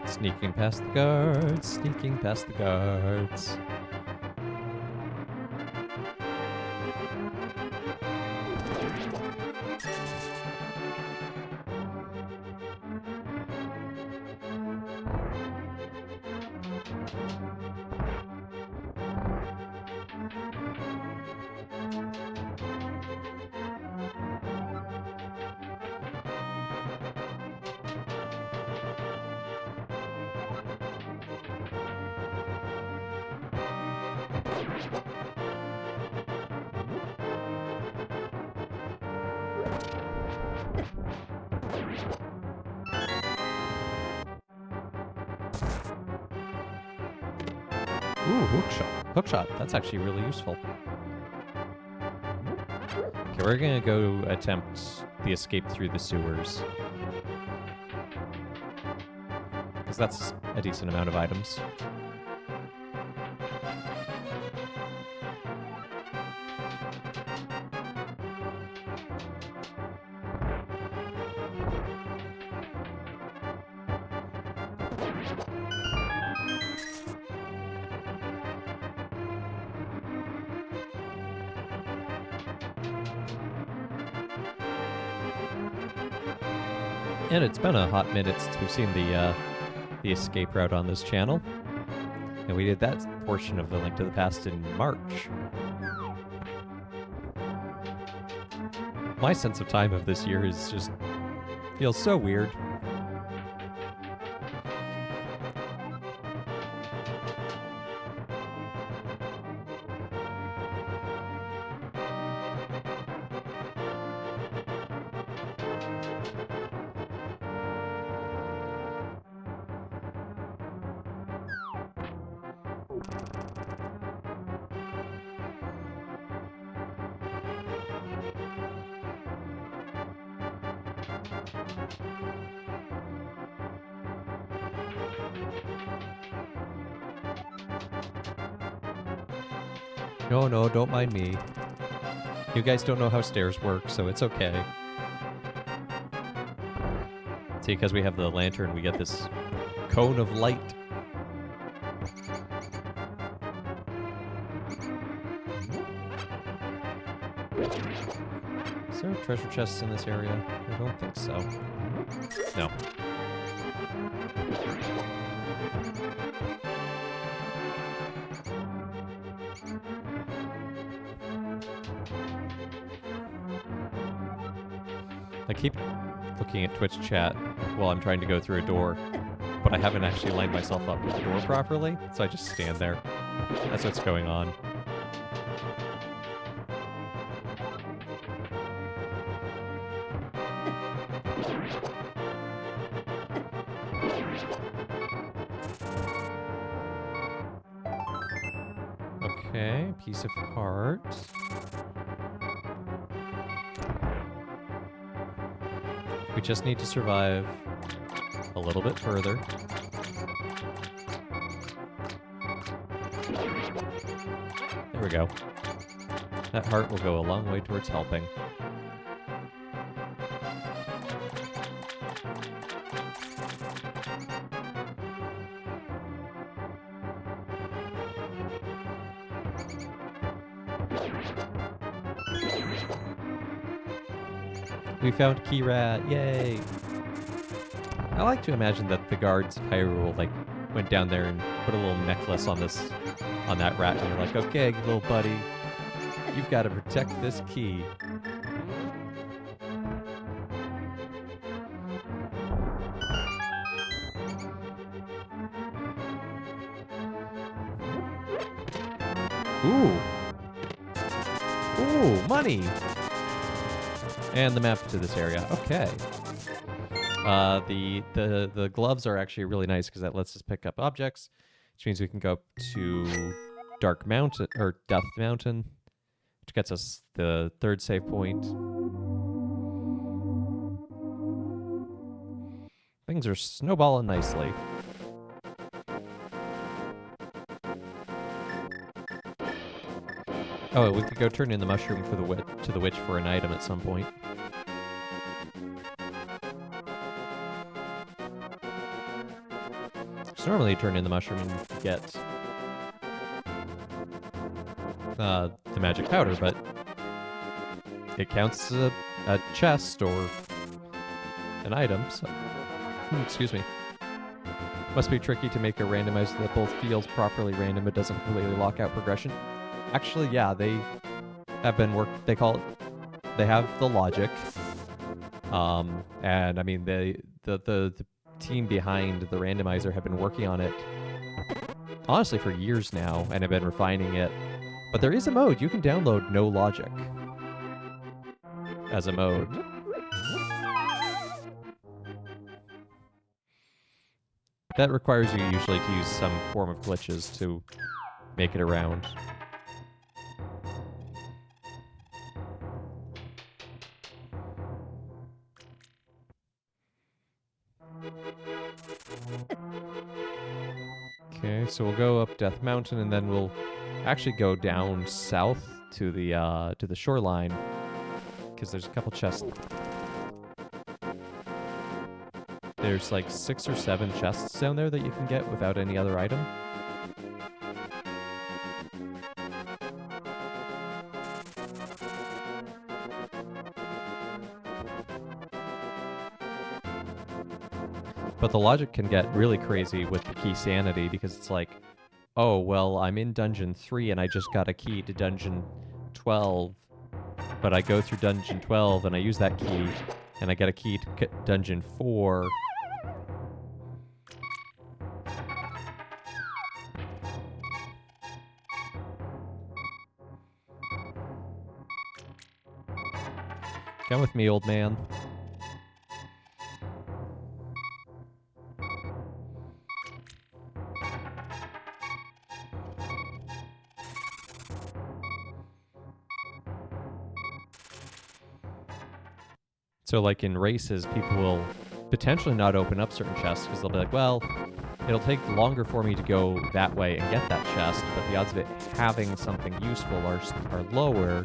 Sneaking past the guards, sneaking past the guards. Ooh, hookshot. Hookshot, that's actually really useful. Okay, we're gonna go attempt the escape through the sewers. Because that's a decent amount of items. And it's been a hot minute since we've seen the escape route on this channel. And we did that portion of A Link to the Past in March. My sense of time of this year is just feels so weird. No, don't mind me. You guys don't know how stairs work, so it's okay. See, because we have the lantern, we get this cone of light. Is there treasure chests in this area? I don't think so. No. I keep looking at Twitch chat while I'm trying to go through a door, but I haven't actually lined myself up with the door properly, so I just stand there. That's what's going on. Okay, piece of heart. We just need to survive a little bit further. There we go. That heart will go a long way towards helping. We found Key Rat, yay! I like to imagine that the guards of Hyrule like went down there and put a little necklace on that rat, and they're like, okay, little buddy, you've got to protect this key. Ooh. Ooh, money. And the map to this area. Okay. The gloves are actually really nice because that lets us pick up objects, which means we can go up to Dark Mountain or Death Mountain, which gets us the third save point. Things are snowballing nicely. Oh, we could go turn in the mushroom for the witch for an item at some point. So normally you turn in the mushroom and get the magic powder, but it counts as a chest or an item, so... excuse me. Must be tricky to make a randomizer that both feels properly random but doesn't completely lock out progression. Actually, yeah, they have been they have the logic. And I mean, the team behind the randomizer have been working on it honestly for years now and have been refining it. But there is a mode. You can download no logic as a mode. That requires you usually to use some form of glitches to make it around. Okay, so we'll go up Death Mountain and then we'll actually go down south to the shoreline because there's a couple chests. There's like 6 or 7 chests down there that you can get without any other item. But the logic can get really crazy with the key sanity because it's like, oh, well, I'm in Dungeon 3 and I just got a key to Dungeon 12, but I go through Dungeon 12 and I use that key and I get a key to Dungeon 4. Come with me, old man. So, like in races, people will potentially not open up certain chests because they'll be like, well, it'll take longer for me to go that way and get that chest, but the odds of it having something useful are lower.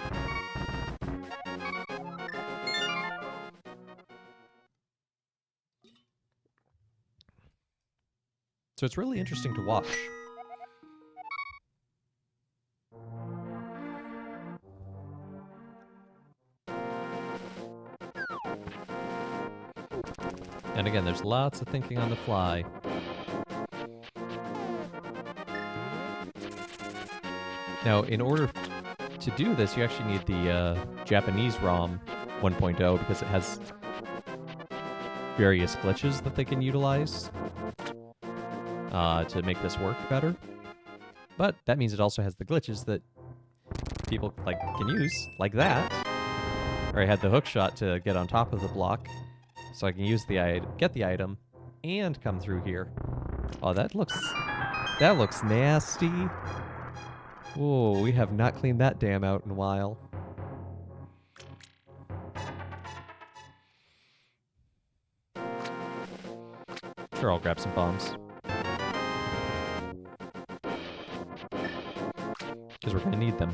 So it's really interesting to watch. And again, there's lots of thinking on the fly. Now, in order to do this, you actually need the Japanese ROM 1.0 because it has various glitches that they can utilize to make this work better. But that means it also has the glitches that people can use, like that. Or I had the hook shot to get on top of the block, so I can use get the item, and come through here. Oh, that looks nasty. Whoa, we have not cleaned that dam out in a while. Sure, I'll grab some bombs. Because we're going to need them.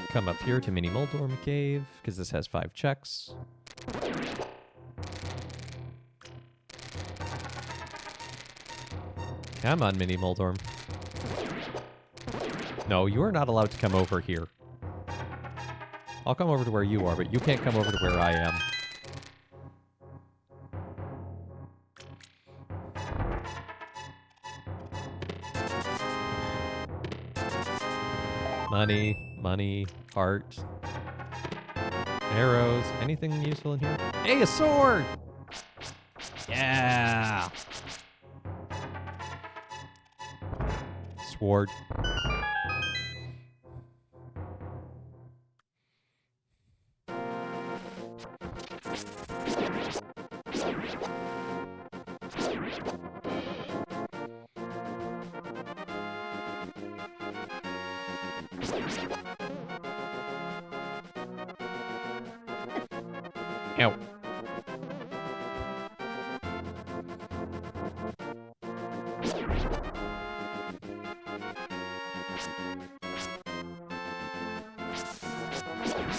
Come up here to Mini Moldorm Cave, because this has 5 checks. Come on, Mini Moldorm. No, you are not allowed to come over here. I'll come over to where you are, but you can't come over to where I am. Money, money, heart, arrows, anything useful in here? Hey, a sword! Yeah! Sword. Ow.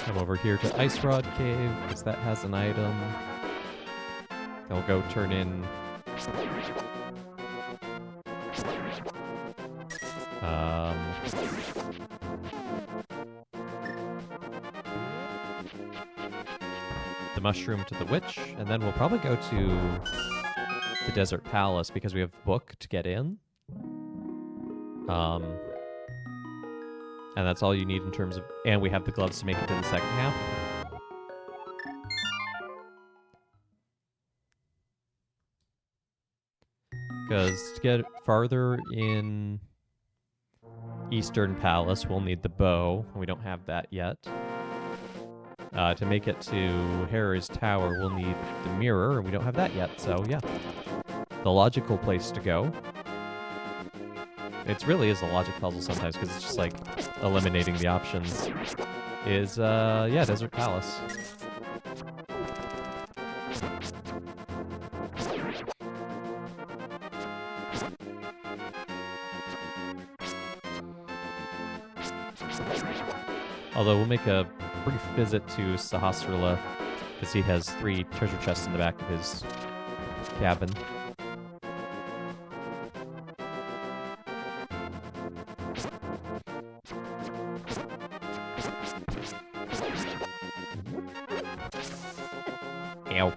Come over here to Ice Rod Cave, because that has an item. Then we'll go turn in... the mushroom to the witch, and then we'll probably go to the Desert Palace, because we have the book to get in. And that's all you need in terms of... And we have the gloves to make it to the second half. Because to get farther in Eastern Palace, we'll need the bow, and we don't have that yet. To make it to Harry's Tower, we'll need the mirror, and we don't have that yet, so yeah. The logical place to go. It really is a logic puzzle sometimes, because it's just like eliminating the options. Is, yeah, Desert Palace. Although we'll make a brief visit to Sahasrara, because he has 3 treasure chests in the back of his cabin. Ow.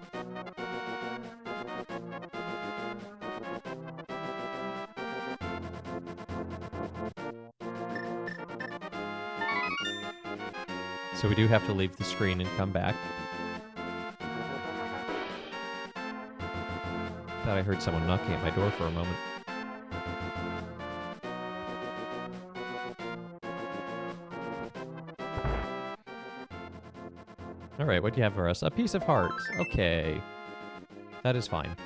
So we do have to leave the screen and come back. Thought I heard someone knocking at my door for a moment. Alright, what do you have for us? A piece of heart. Okay. That is fine.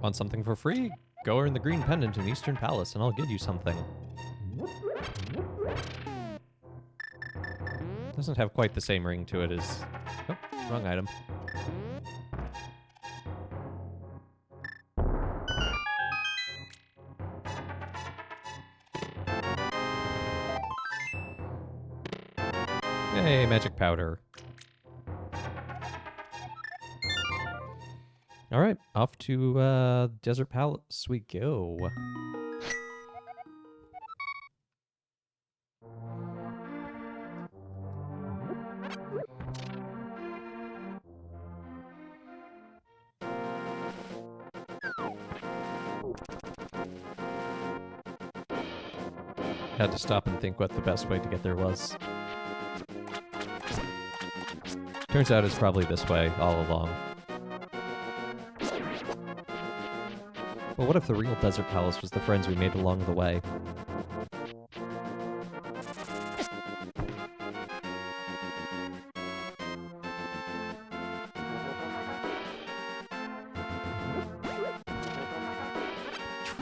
Want something for free? Go earn the green pendant in Eastern Palace and I'll give you something. Doesn't have quite the same ring to it as... Oh, wrong item. Yay, magic powder. Alright, off to Desert Palace we go. Had to stop and think what the best way to get there was. Turns out it's probably this way all along. But what if the real Desert Palace was the friends we made along the way?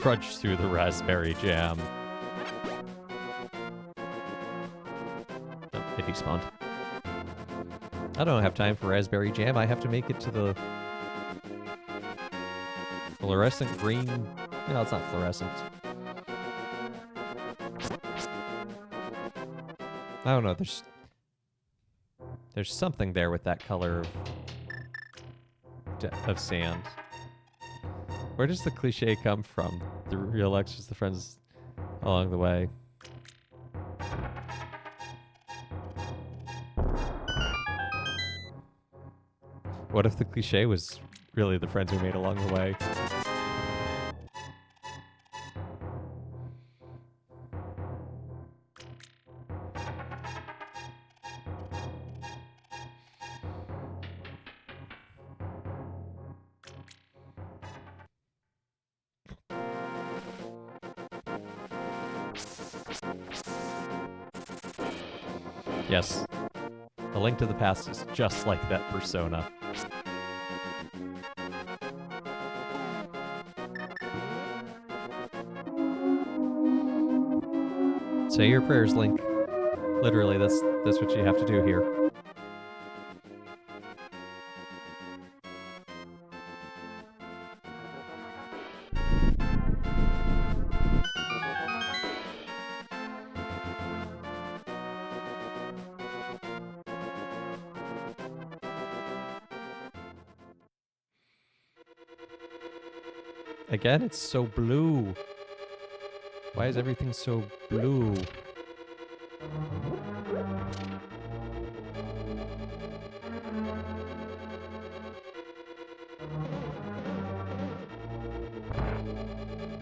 crunch through the raspberry jam. Oh, it despawned. I don't have time for raspberry jam. I have to make it to the fluorescent green. No, it's not fluorescent. I don't know. There's something there with that color of sand. Where does the cliche come from? The real extras, the friends along the way. What if the cliche was really the friends we made along the way? Yes. A Link to the Past is just like that persona. Say your prayers, Link. Literally, that's what you have to do here. Again, it's so blue. Why is everything so blue?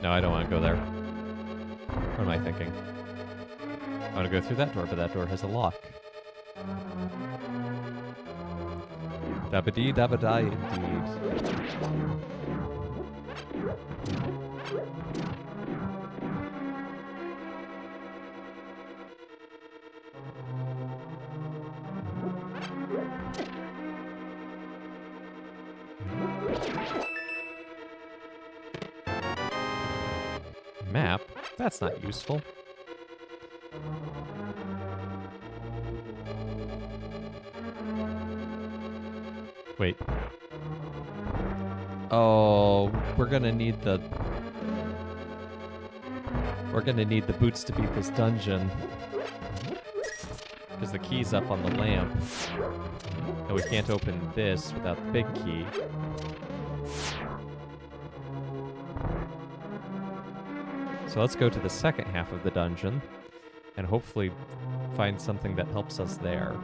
No, I don't want to go there. What am I thinking? I want to go through that door, but that door has a lock. Dabba-dee, dabba-die, indeed. Map? That's not useful. Wait. Oh, we're gonna need the boots to beat this dungeon. Because the key's up on the lamp. And we can't open this without the big key. So let's go to the second half of the dungeon and hopefully find something that helps us there.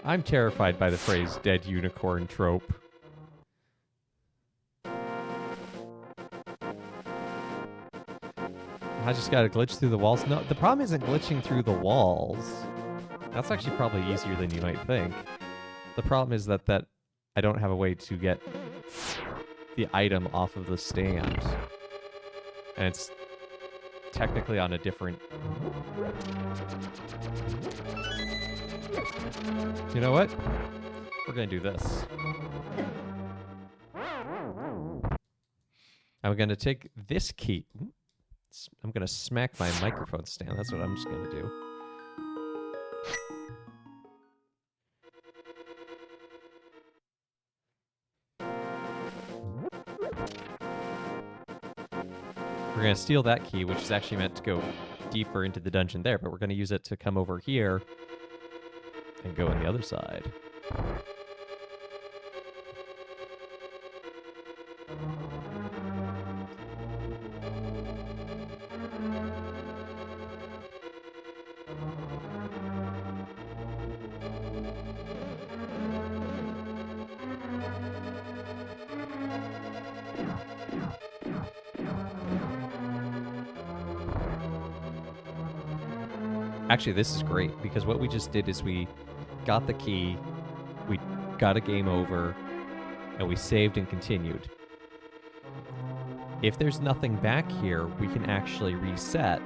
I'm terrified by the phrase dead unicorn trope. I just gotta glitch through the walls. No, the problem isn't glitching through the walls. That's actually probably easier than you might think. The problem is that I don't have a way to get the item off of the stand. And it's technically on a different... You know what? We're gonna do this. I'm gonna take this key. I'm gonna smack my microphone stand. That's what I'm just gonna do. We're going to steal that key, which is actually meant to go deeper into the dungeon there, but we're going to use it to come over here and go on the other side. Actually, this is great, because what we just did is we got the key, we got a game over, and we saved and continued. If there's nothing back here, we can actually reset,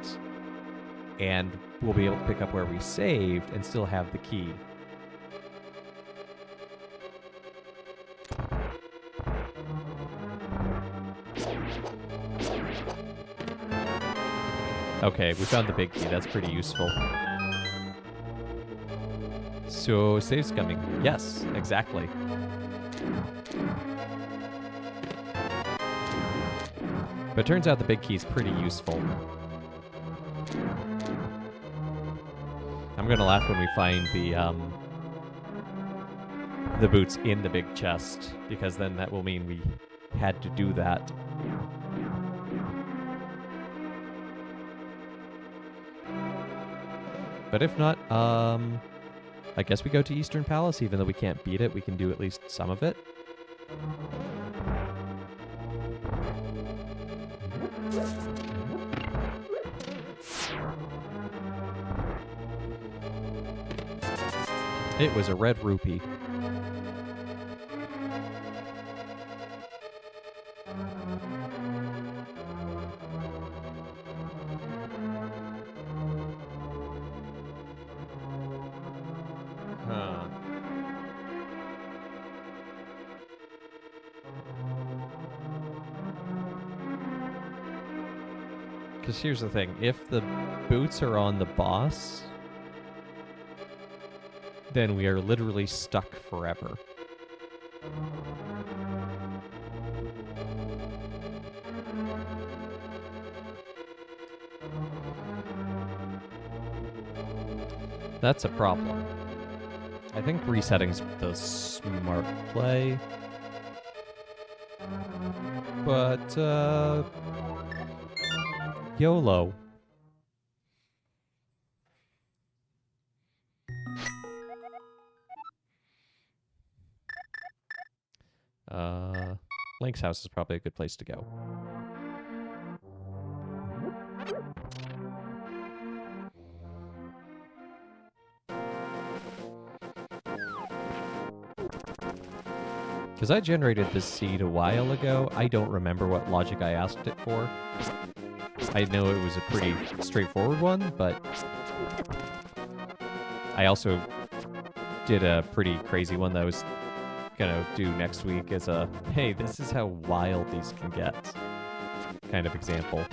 and we'll be able to pick up where we saved and still have the key. Okay, we found the big key. That's pretty useful. So, save's coming. Yes, exactly. But it turns out the big key is pretty useful. I'm gonna laugh when we find the boots in the big chest, because then that will mean we had to do that. But if not, I guess we go to Eastern Palace. Even though we can't beat it, we can do at least some of it. It was a red rupee. Huh. Because here's the thing. If the boots are on the boss, then we are literally stuck forever. That's a problem. I think resetting's the smart play. But, YOLO. Link's house is probably a good place to go. Because I generated this seed a while ago, I don't remember what logic I asked it for. I know it was a pretty straightforward one, but I also did a pretty crazy one that I was gonna do next week as a, hey, this is how wild these can get kind of example.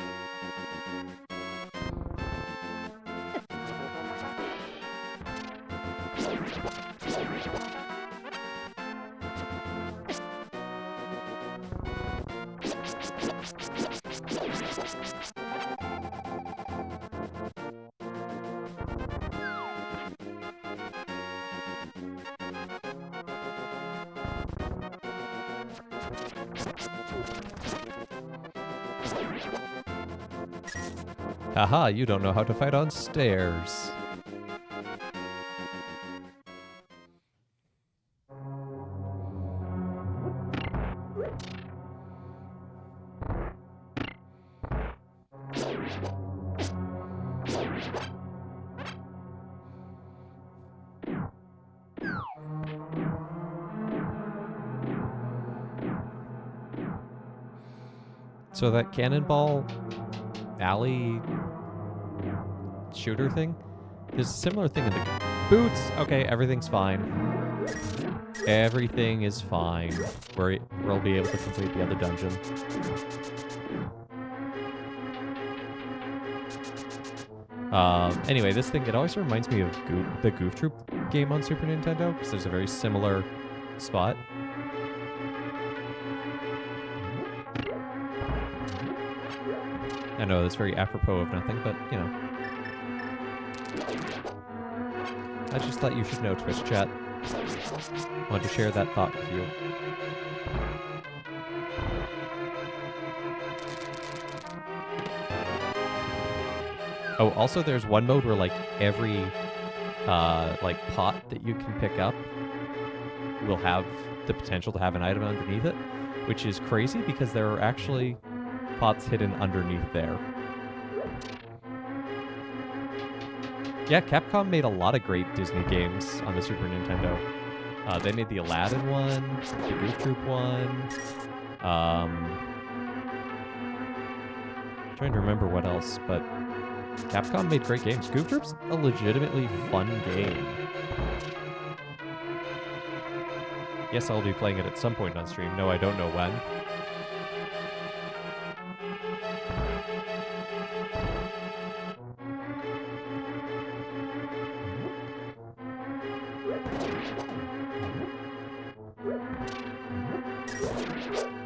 Haha, you don't know how to fight on stairs. So that cannonball alley shooter thing, there's a similar thing in the boots. Okay, everything's fine. Everything is fine. We'll be able to complete the other dungeon. Anyway, this thing, it always reminds me of the Goof Troop game on Super Nintendo, because there's a very similar spot. I know that's very apropos of nothing, but, you know. I just thought you should know, Twitch chat. Wanted to share that thought with you. Oh, also there's one mode where, like, every, like, pot that you can pick up will have the potential to have an item underneath it, which is crazy because there are actually pots hidden underneath there. Yeah, Capcom made a lot of great Disney games on the Super Nintendo. They made the Aladdin one, the Goof Troop one. Trying to remember what else, but Capcom made great games. Goof Troop's a legitimately fun game. Yes, I'll be playing it at some point on stream. No, I don't know when.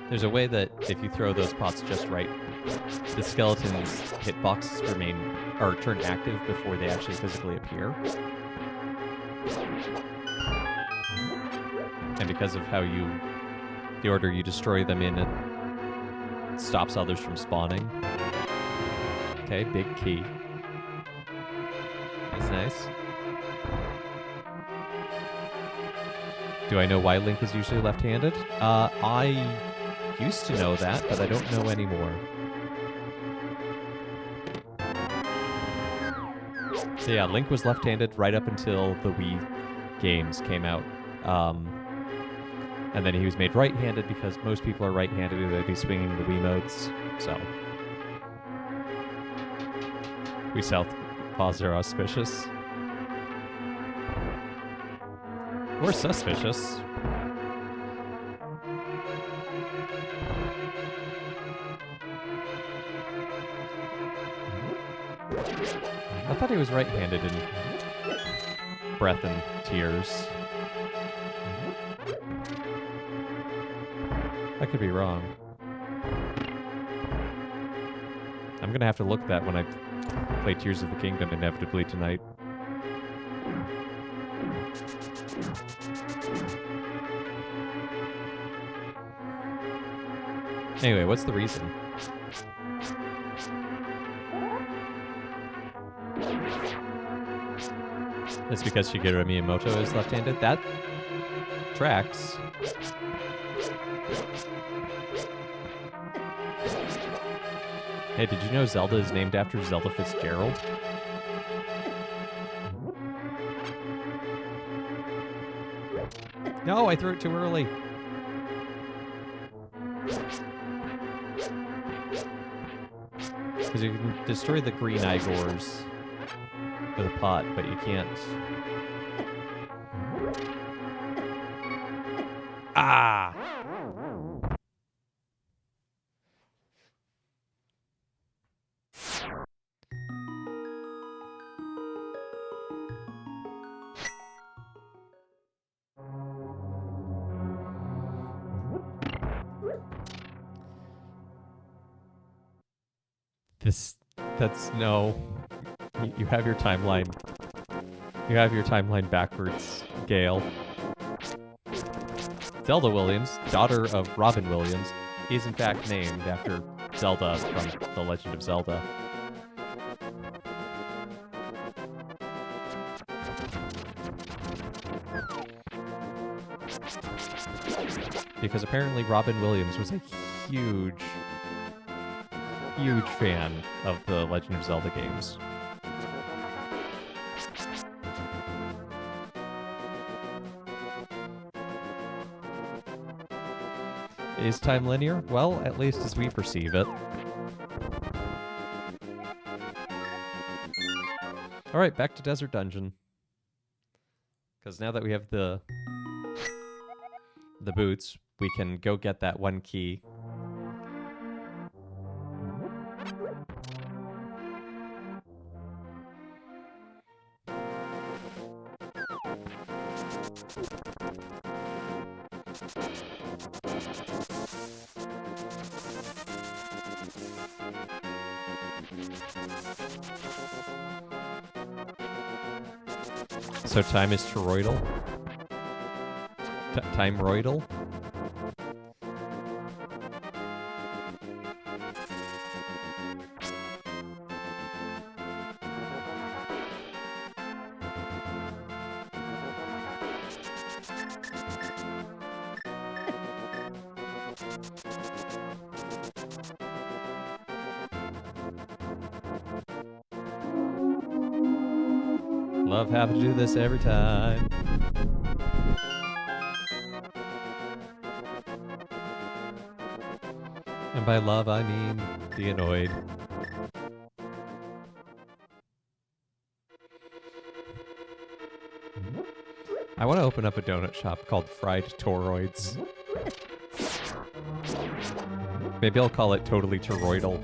There's a way that if you throw those pots just right, the skeleton's hitboxes remain or turn active before they actually physically appear. And because of how the order you destroy them in, it stops others from spawning. Okay, big key. That's nice. Do I know why Link is usually left-handed? I used to know that, but I don't know anymore. So yeah, Link was left-handed right up until the Wii games came out. And then he was made right-handed because most people are right-handed and they'd be swinging the Wiimotes, so. We Southpaws are auspicious. We're suspicious. I thought he was right-handed in Breath and Tears. I could be wrong. I'm gonna have to look at that when I play Tears of the Kingdom inevitably tonight. Anyway, what's the reason? It's because Shigeru Miyamoto is left-handed? That tracks. Hey, did you know Zelda is named after Zelda Fitzgerald? No, I threw it too early. Because you can destroy the green Igors with a pot, but you can't. Ah! That's no. You have your timeline. You have your timeline backwards, Gale. Zelda Williams, daughter of Robin Williams, is in fact named after Zelda from The Legend of Zelda. Because apparently Robin Williams was a huge fan of the Legend of Zelda games. Is time linear? Well, at least as we perceive it. Alright, back to Desert Dungeon. Because now that we have the boots, we can go get that one key. So time is toroidal? Time-roidal? Love having to do this every time. And by love, I mean the annoyed. I want to open up a donut shop called Fried Toroids. Maybe I'll call it Totally Toroidal.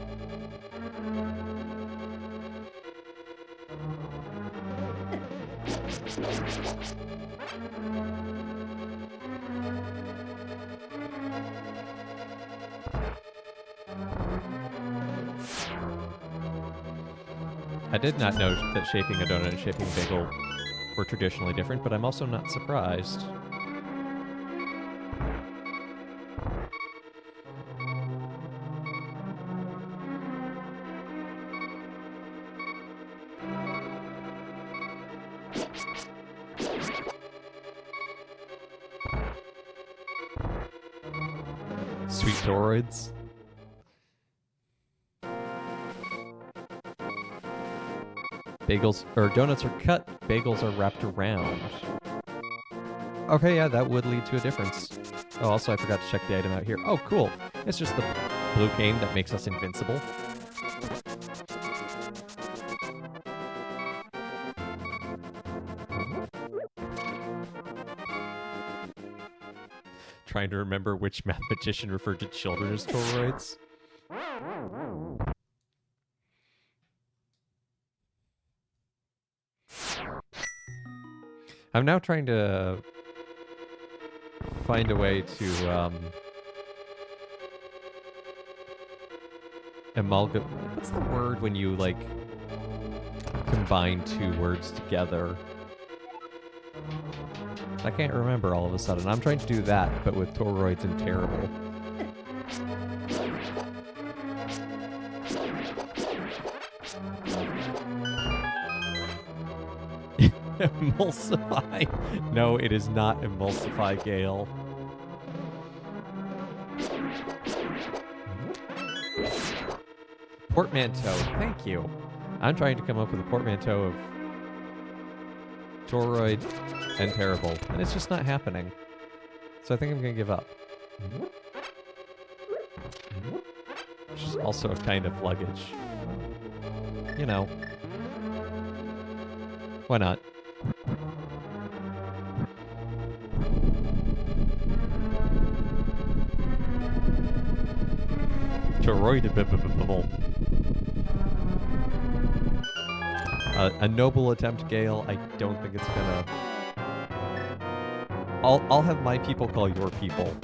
did not know that shaping a donut and shaping a bagel were traditionally different, but I'm also not surprised. Sweet toroids. Bagels, or donuts are cut, bagels are wrapped around. Okay, yeah, that would lead to a difference. Oh, also I forgot to check the item out here. Oh, cool. It's just the blue cane that makes us invincible. Trying to remember which mathematician referred to children as toroids. I'm now trying to find a way to amalgamate. What's the word when you like combine two words together? I can't remember all of a sudden. I'm trying to do that, but with toroids and terrible. Emulsify? No, it is not emulsify, Gale. Portmanteau, thank you. I'm trying to come up with a portmanteau of toroid and terrible, and it's just not happening. So I think I'm gonna give up. Which is also a kind of luggage. You know. Why not? Toroidable. A noble attempt, Gale. I don't think it's gonna... I'll have my people call your people.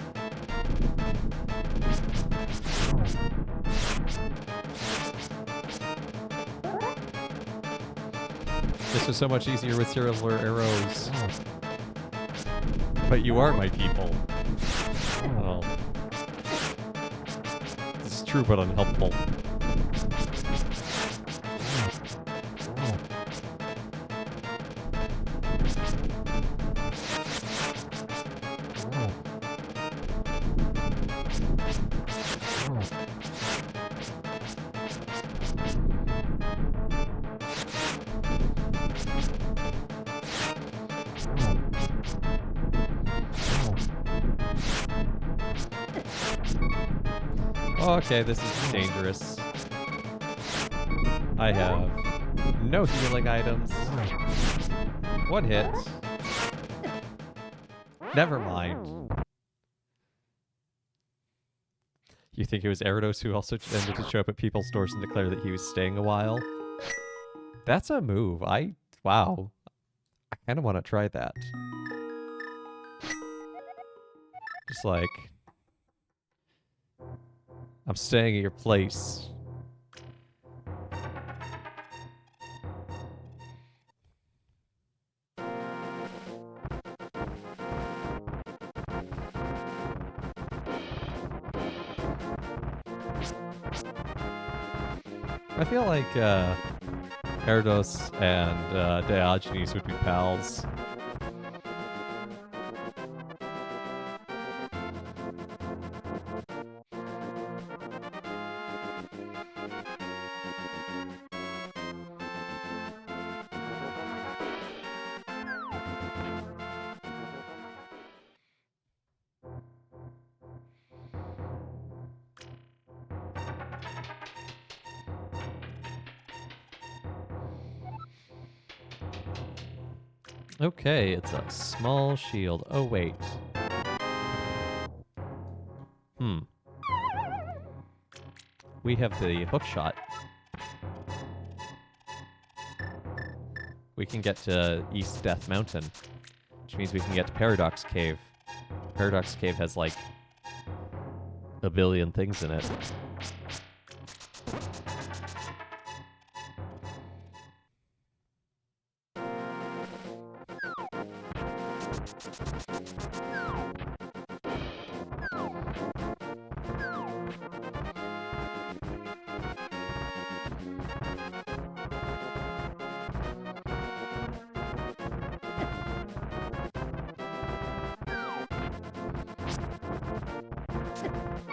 This was so much easier with silver arrows. But you are my people. Oh. This is true but unhelpful. Okay, this is dangerous. I have no healing items. One hit. Never mind. You think it was Erados who also tended to show up at people's doors and declare that he was staying a while? That's a move. Wow. I kind of want to try that. Just like... I'm staying at your place. I feel like Erdos and Diogenes would be pals. Okay, it's a small shield. Oh, wait. We have the hook shot. We can get to East Death Mountain, which means we can get to Paradox Cave. Paradox Cave has, like, a billion things in it.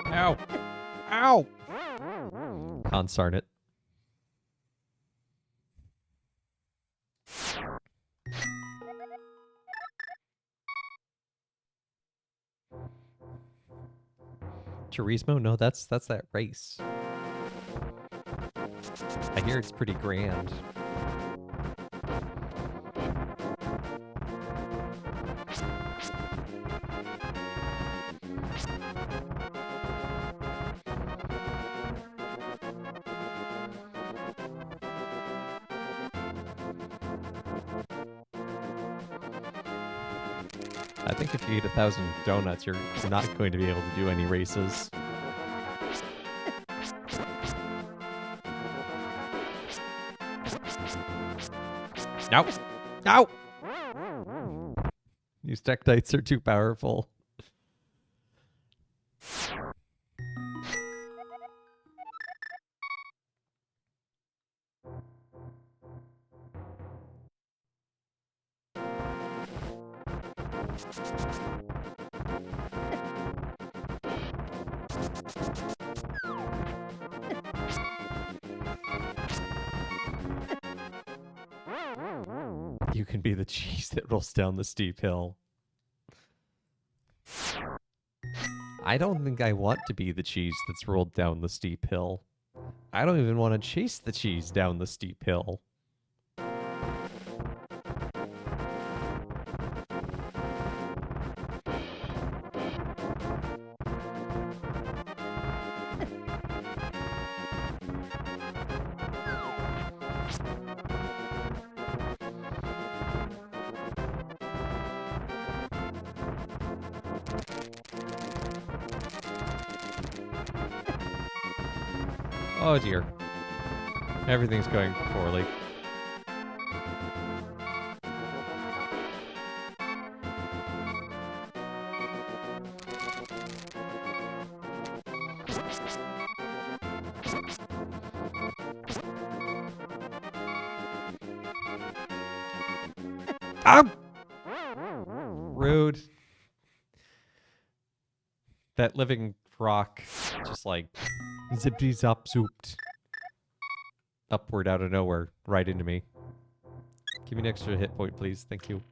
Ow! Ow! Consarn it. Turismo? No, that's that race. I hear it's pretty grand. I think if you eat 1,000 donuts, you're not going to be able to do any races. Nope. No! These Tektites are too powerful. You can be the cheese that rolls down the steep hill. I don't think I want to be the cheese that's rolled down the steep hill. I don't even want to chase the cheese down the steep hill. Oh dear. Everything's going poorly. Ah! Rude. That living rock just like zippity zop zooped upward out of nowhere right into me. Give me an extra hit point, please. Thank you.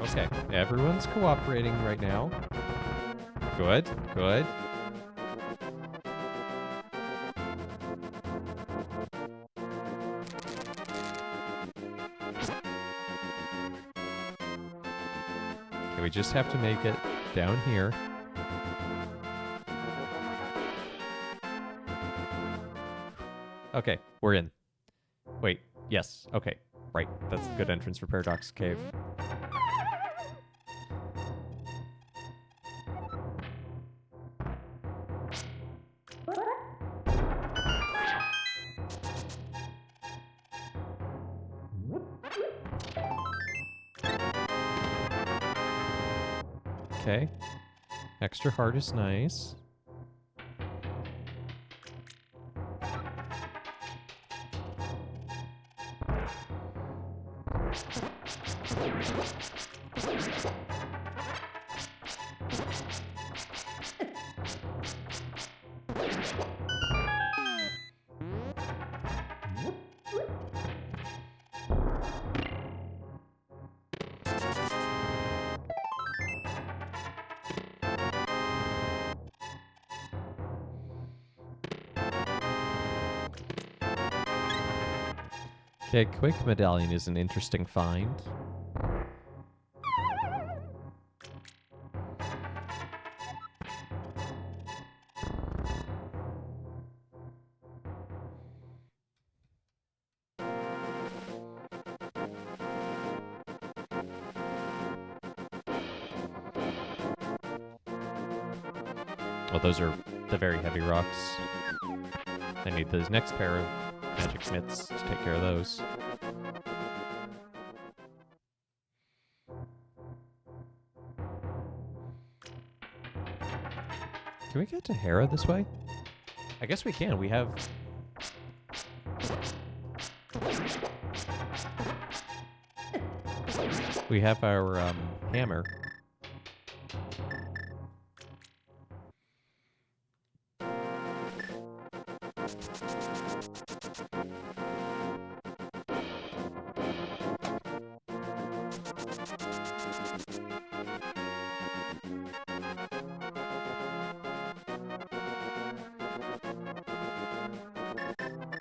Okay, everyone's cooperating right now. Good, good. Okay, we just have to make it down here. Okay, we're in. Wait, yes, okay. Right, that's the good entrance for Paradox Cave. Okay. Extra hard is nice. Okay, Quick Medallion is an interesting find. Oh, those are the very heavy rocks. I need the next pair of magic mitts to take care of those. Can we get to Hera this way? I guess we can. We have... We have our hammer.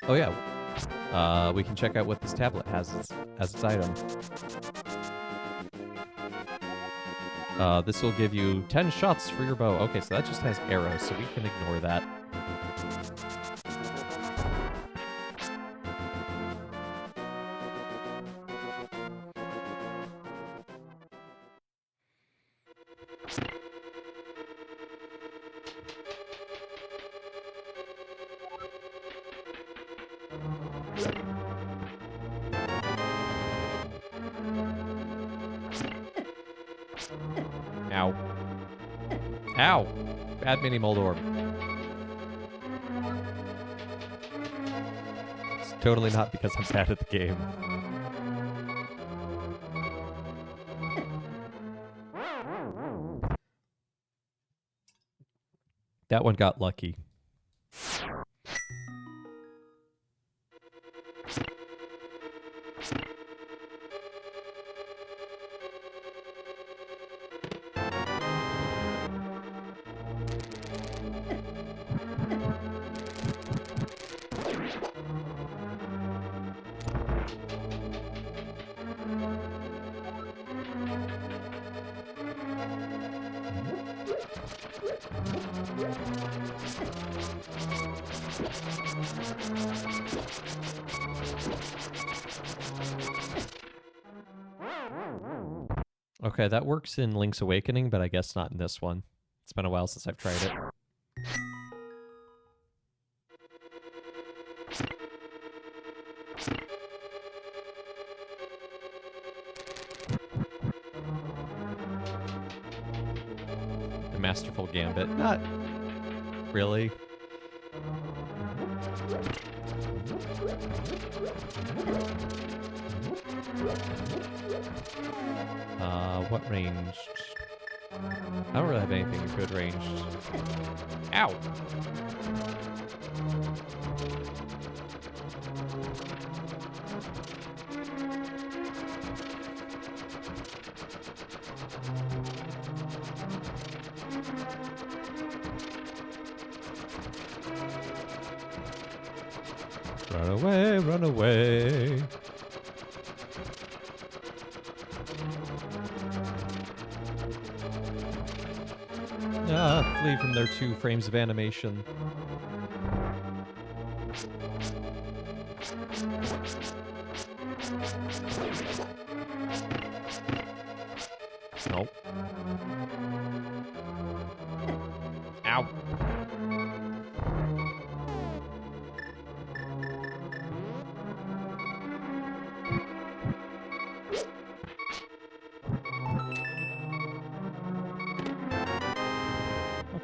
Oh yeah, we can check out what this tablet has as its item. This will give you 10 shots for your bow. Okay, so that just has arrows, so we can ignore that. Ow. Ow! Bad mini mold orb. It's totally not because I'm bad at the game. That one got lucky. Okay, that works in Link's Awakening, but I guess not in this one. It's been a while since I've tried it. The Masterful Gambit. Not really. What range? I don't really have anything good range. Ow! Run away, run away. Flee from their 2 frames of animation. Nope. Ow.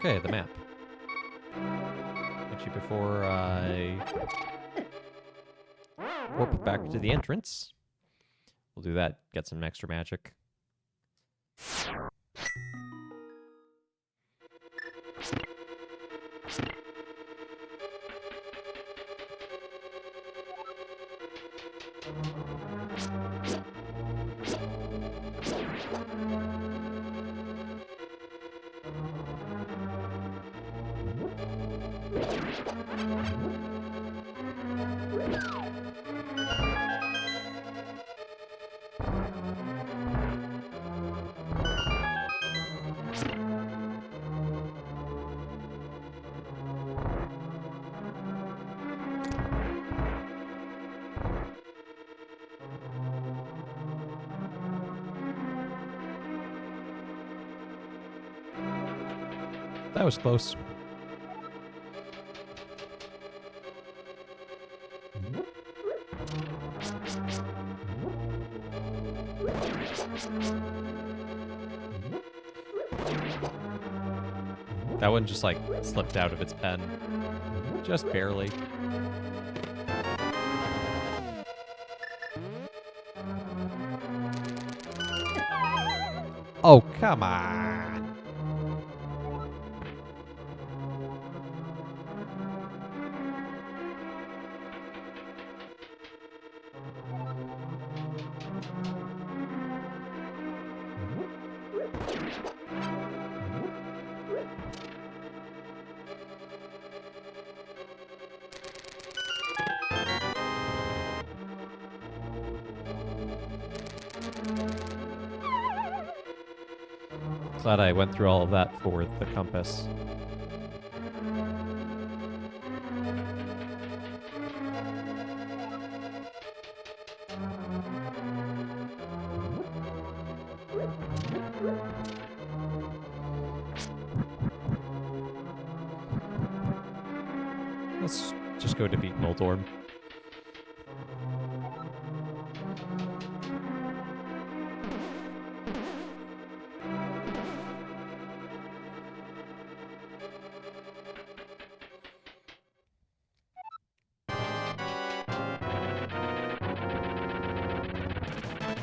Okay, the map. Actually, before I warp back to the entrance, we'll do that, get some extra magic. That was close. That one just like slipped out of its pen. Just barely. Oh, come on. Glad I went through all of that for the compass. Let's just go defeat Moldorm.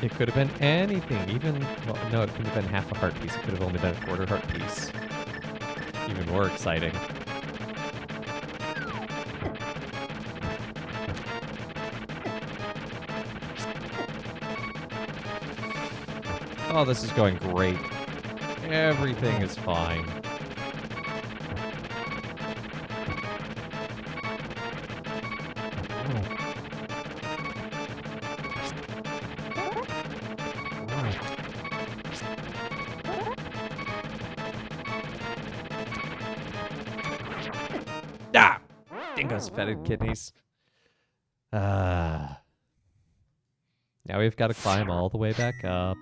It could have been anything, even, well, no, it couldn't have been half a heart piece. It could have only been a quarter heart piece. Even more exciting. Oh, this is going great. Everything is fine. Ah! Dingo's fetid kidneys. Now we've got to climb all the way back up.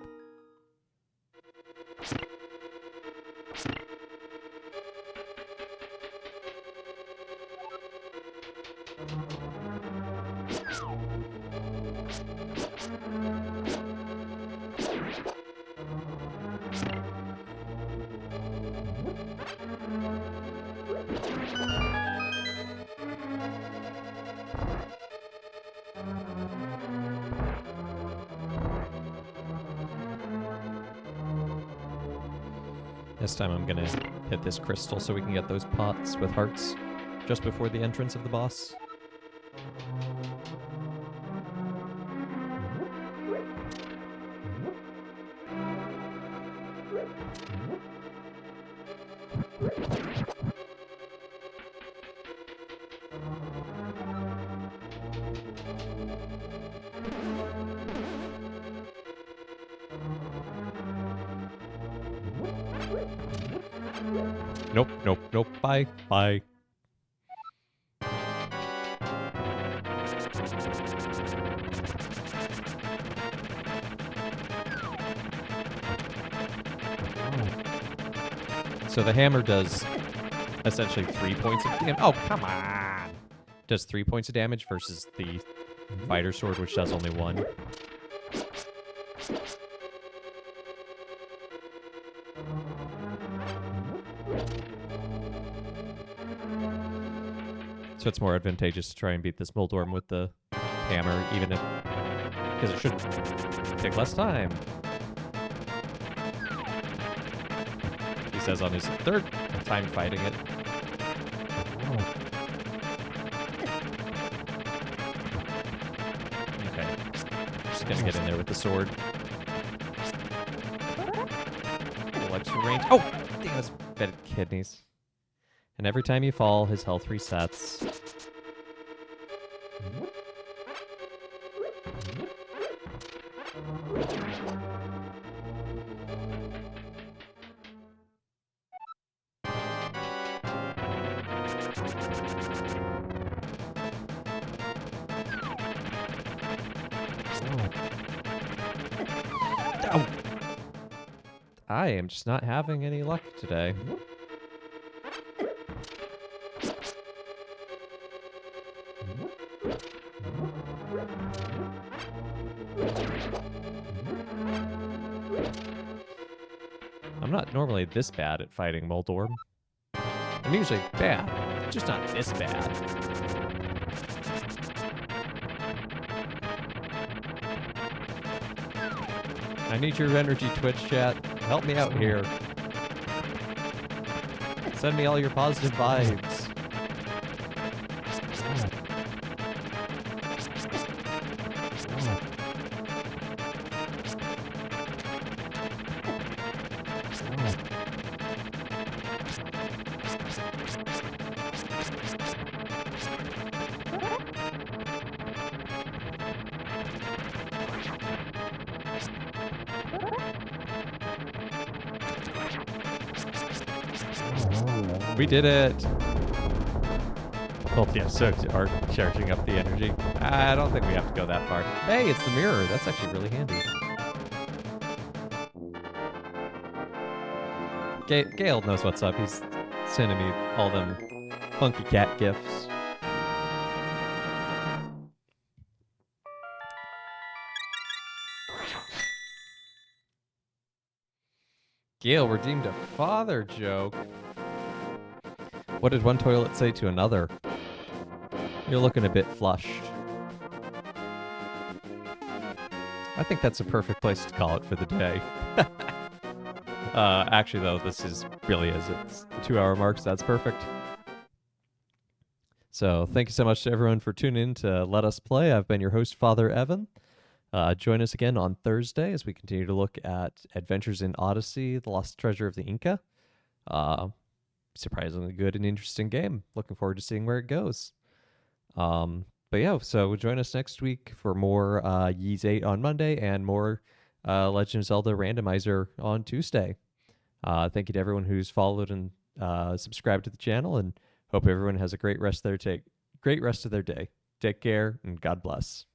This time I'm gonna hit this crystal so we can get those pots with hearts just before the entrance of the boss. Nope, nope, nope. Bye, bye. So the hammer does essentially 3 points of damage. Oh, come on! Does 3 points of damage versus the fighter sword, which does only 1. So it's more advantageous to try and beat this Moldorm with the hammer, even if... because it should take less time. He says on his third time fighting it. Okay. Just gonna get in there with the sword. Extra range. Oh! Dang, those fetid kidneys. And every time you fall, his health resets. Oh. I am just not having any luck today. I'm not normally this bad at fighting Moldorm. I'm usually bad, just not this bad. I need your energy, Twitch chat. Help me out here. Send me all your positive vibes. We did it! Both the episodes are charging up the energy. I don't think we have to go that far. Hey, it's the mirror. That's actually really handy. Gale knows what's up. He's sending me all them funky cat gifs. Gale redeemed a father joke. What did one toilet say to another? You're looking a bit flushed. I think that's a perfect place to call it for the day. Actually, though, this is really is. It's the 2-hour mark, so that's perfect. So thank you so much to everyone for tuning in to Let Us Play. I've been your host, Father Evan. Join us again on Thursday as we continue to look at Adventures in Odyssey, The Lost Treasure of the Inca. Surprisingly good and interesting game. Looking forward to seeing where it goes. But yeah, so join us next week for more Ys 8 on Monday and more Legend of Zelda Randomizer on Tuesday. Thank you to everyone who's followed and subscribed to the channel, and hope everyone has a great rest of their day. Take care, and God bless.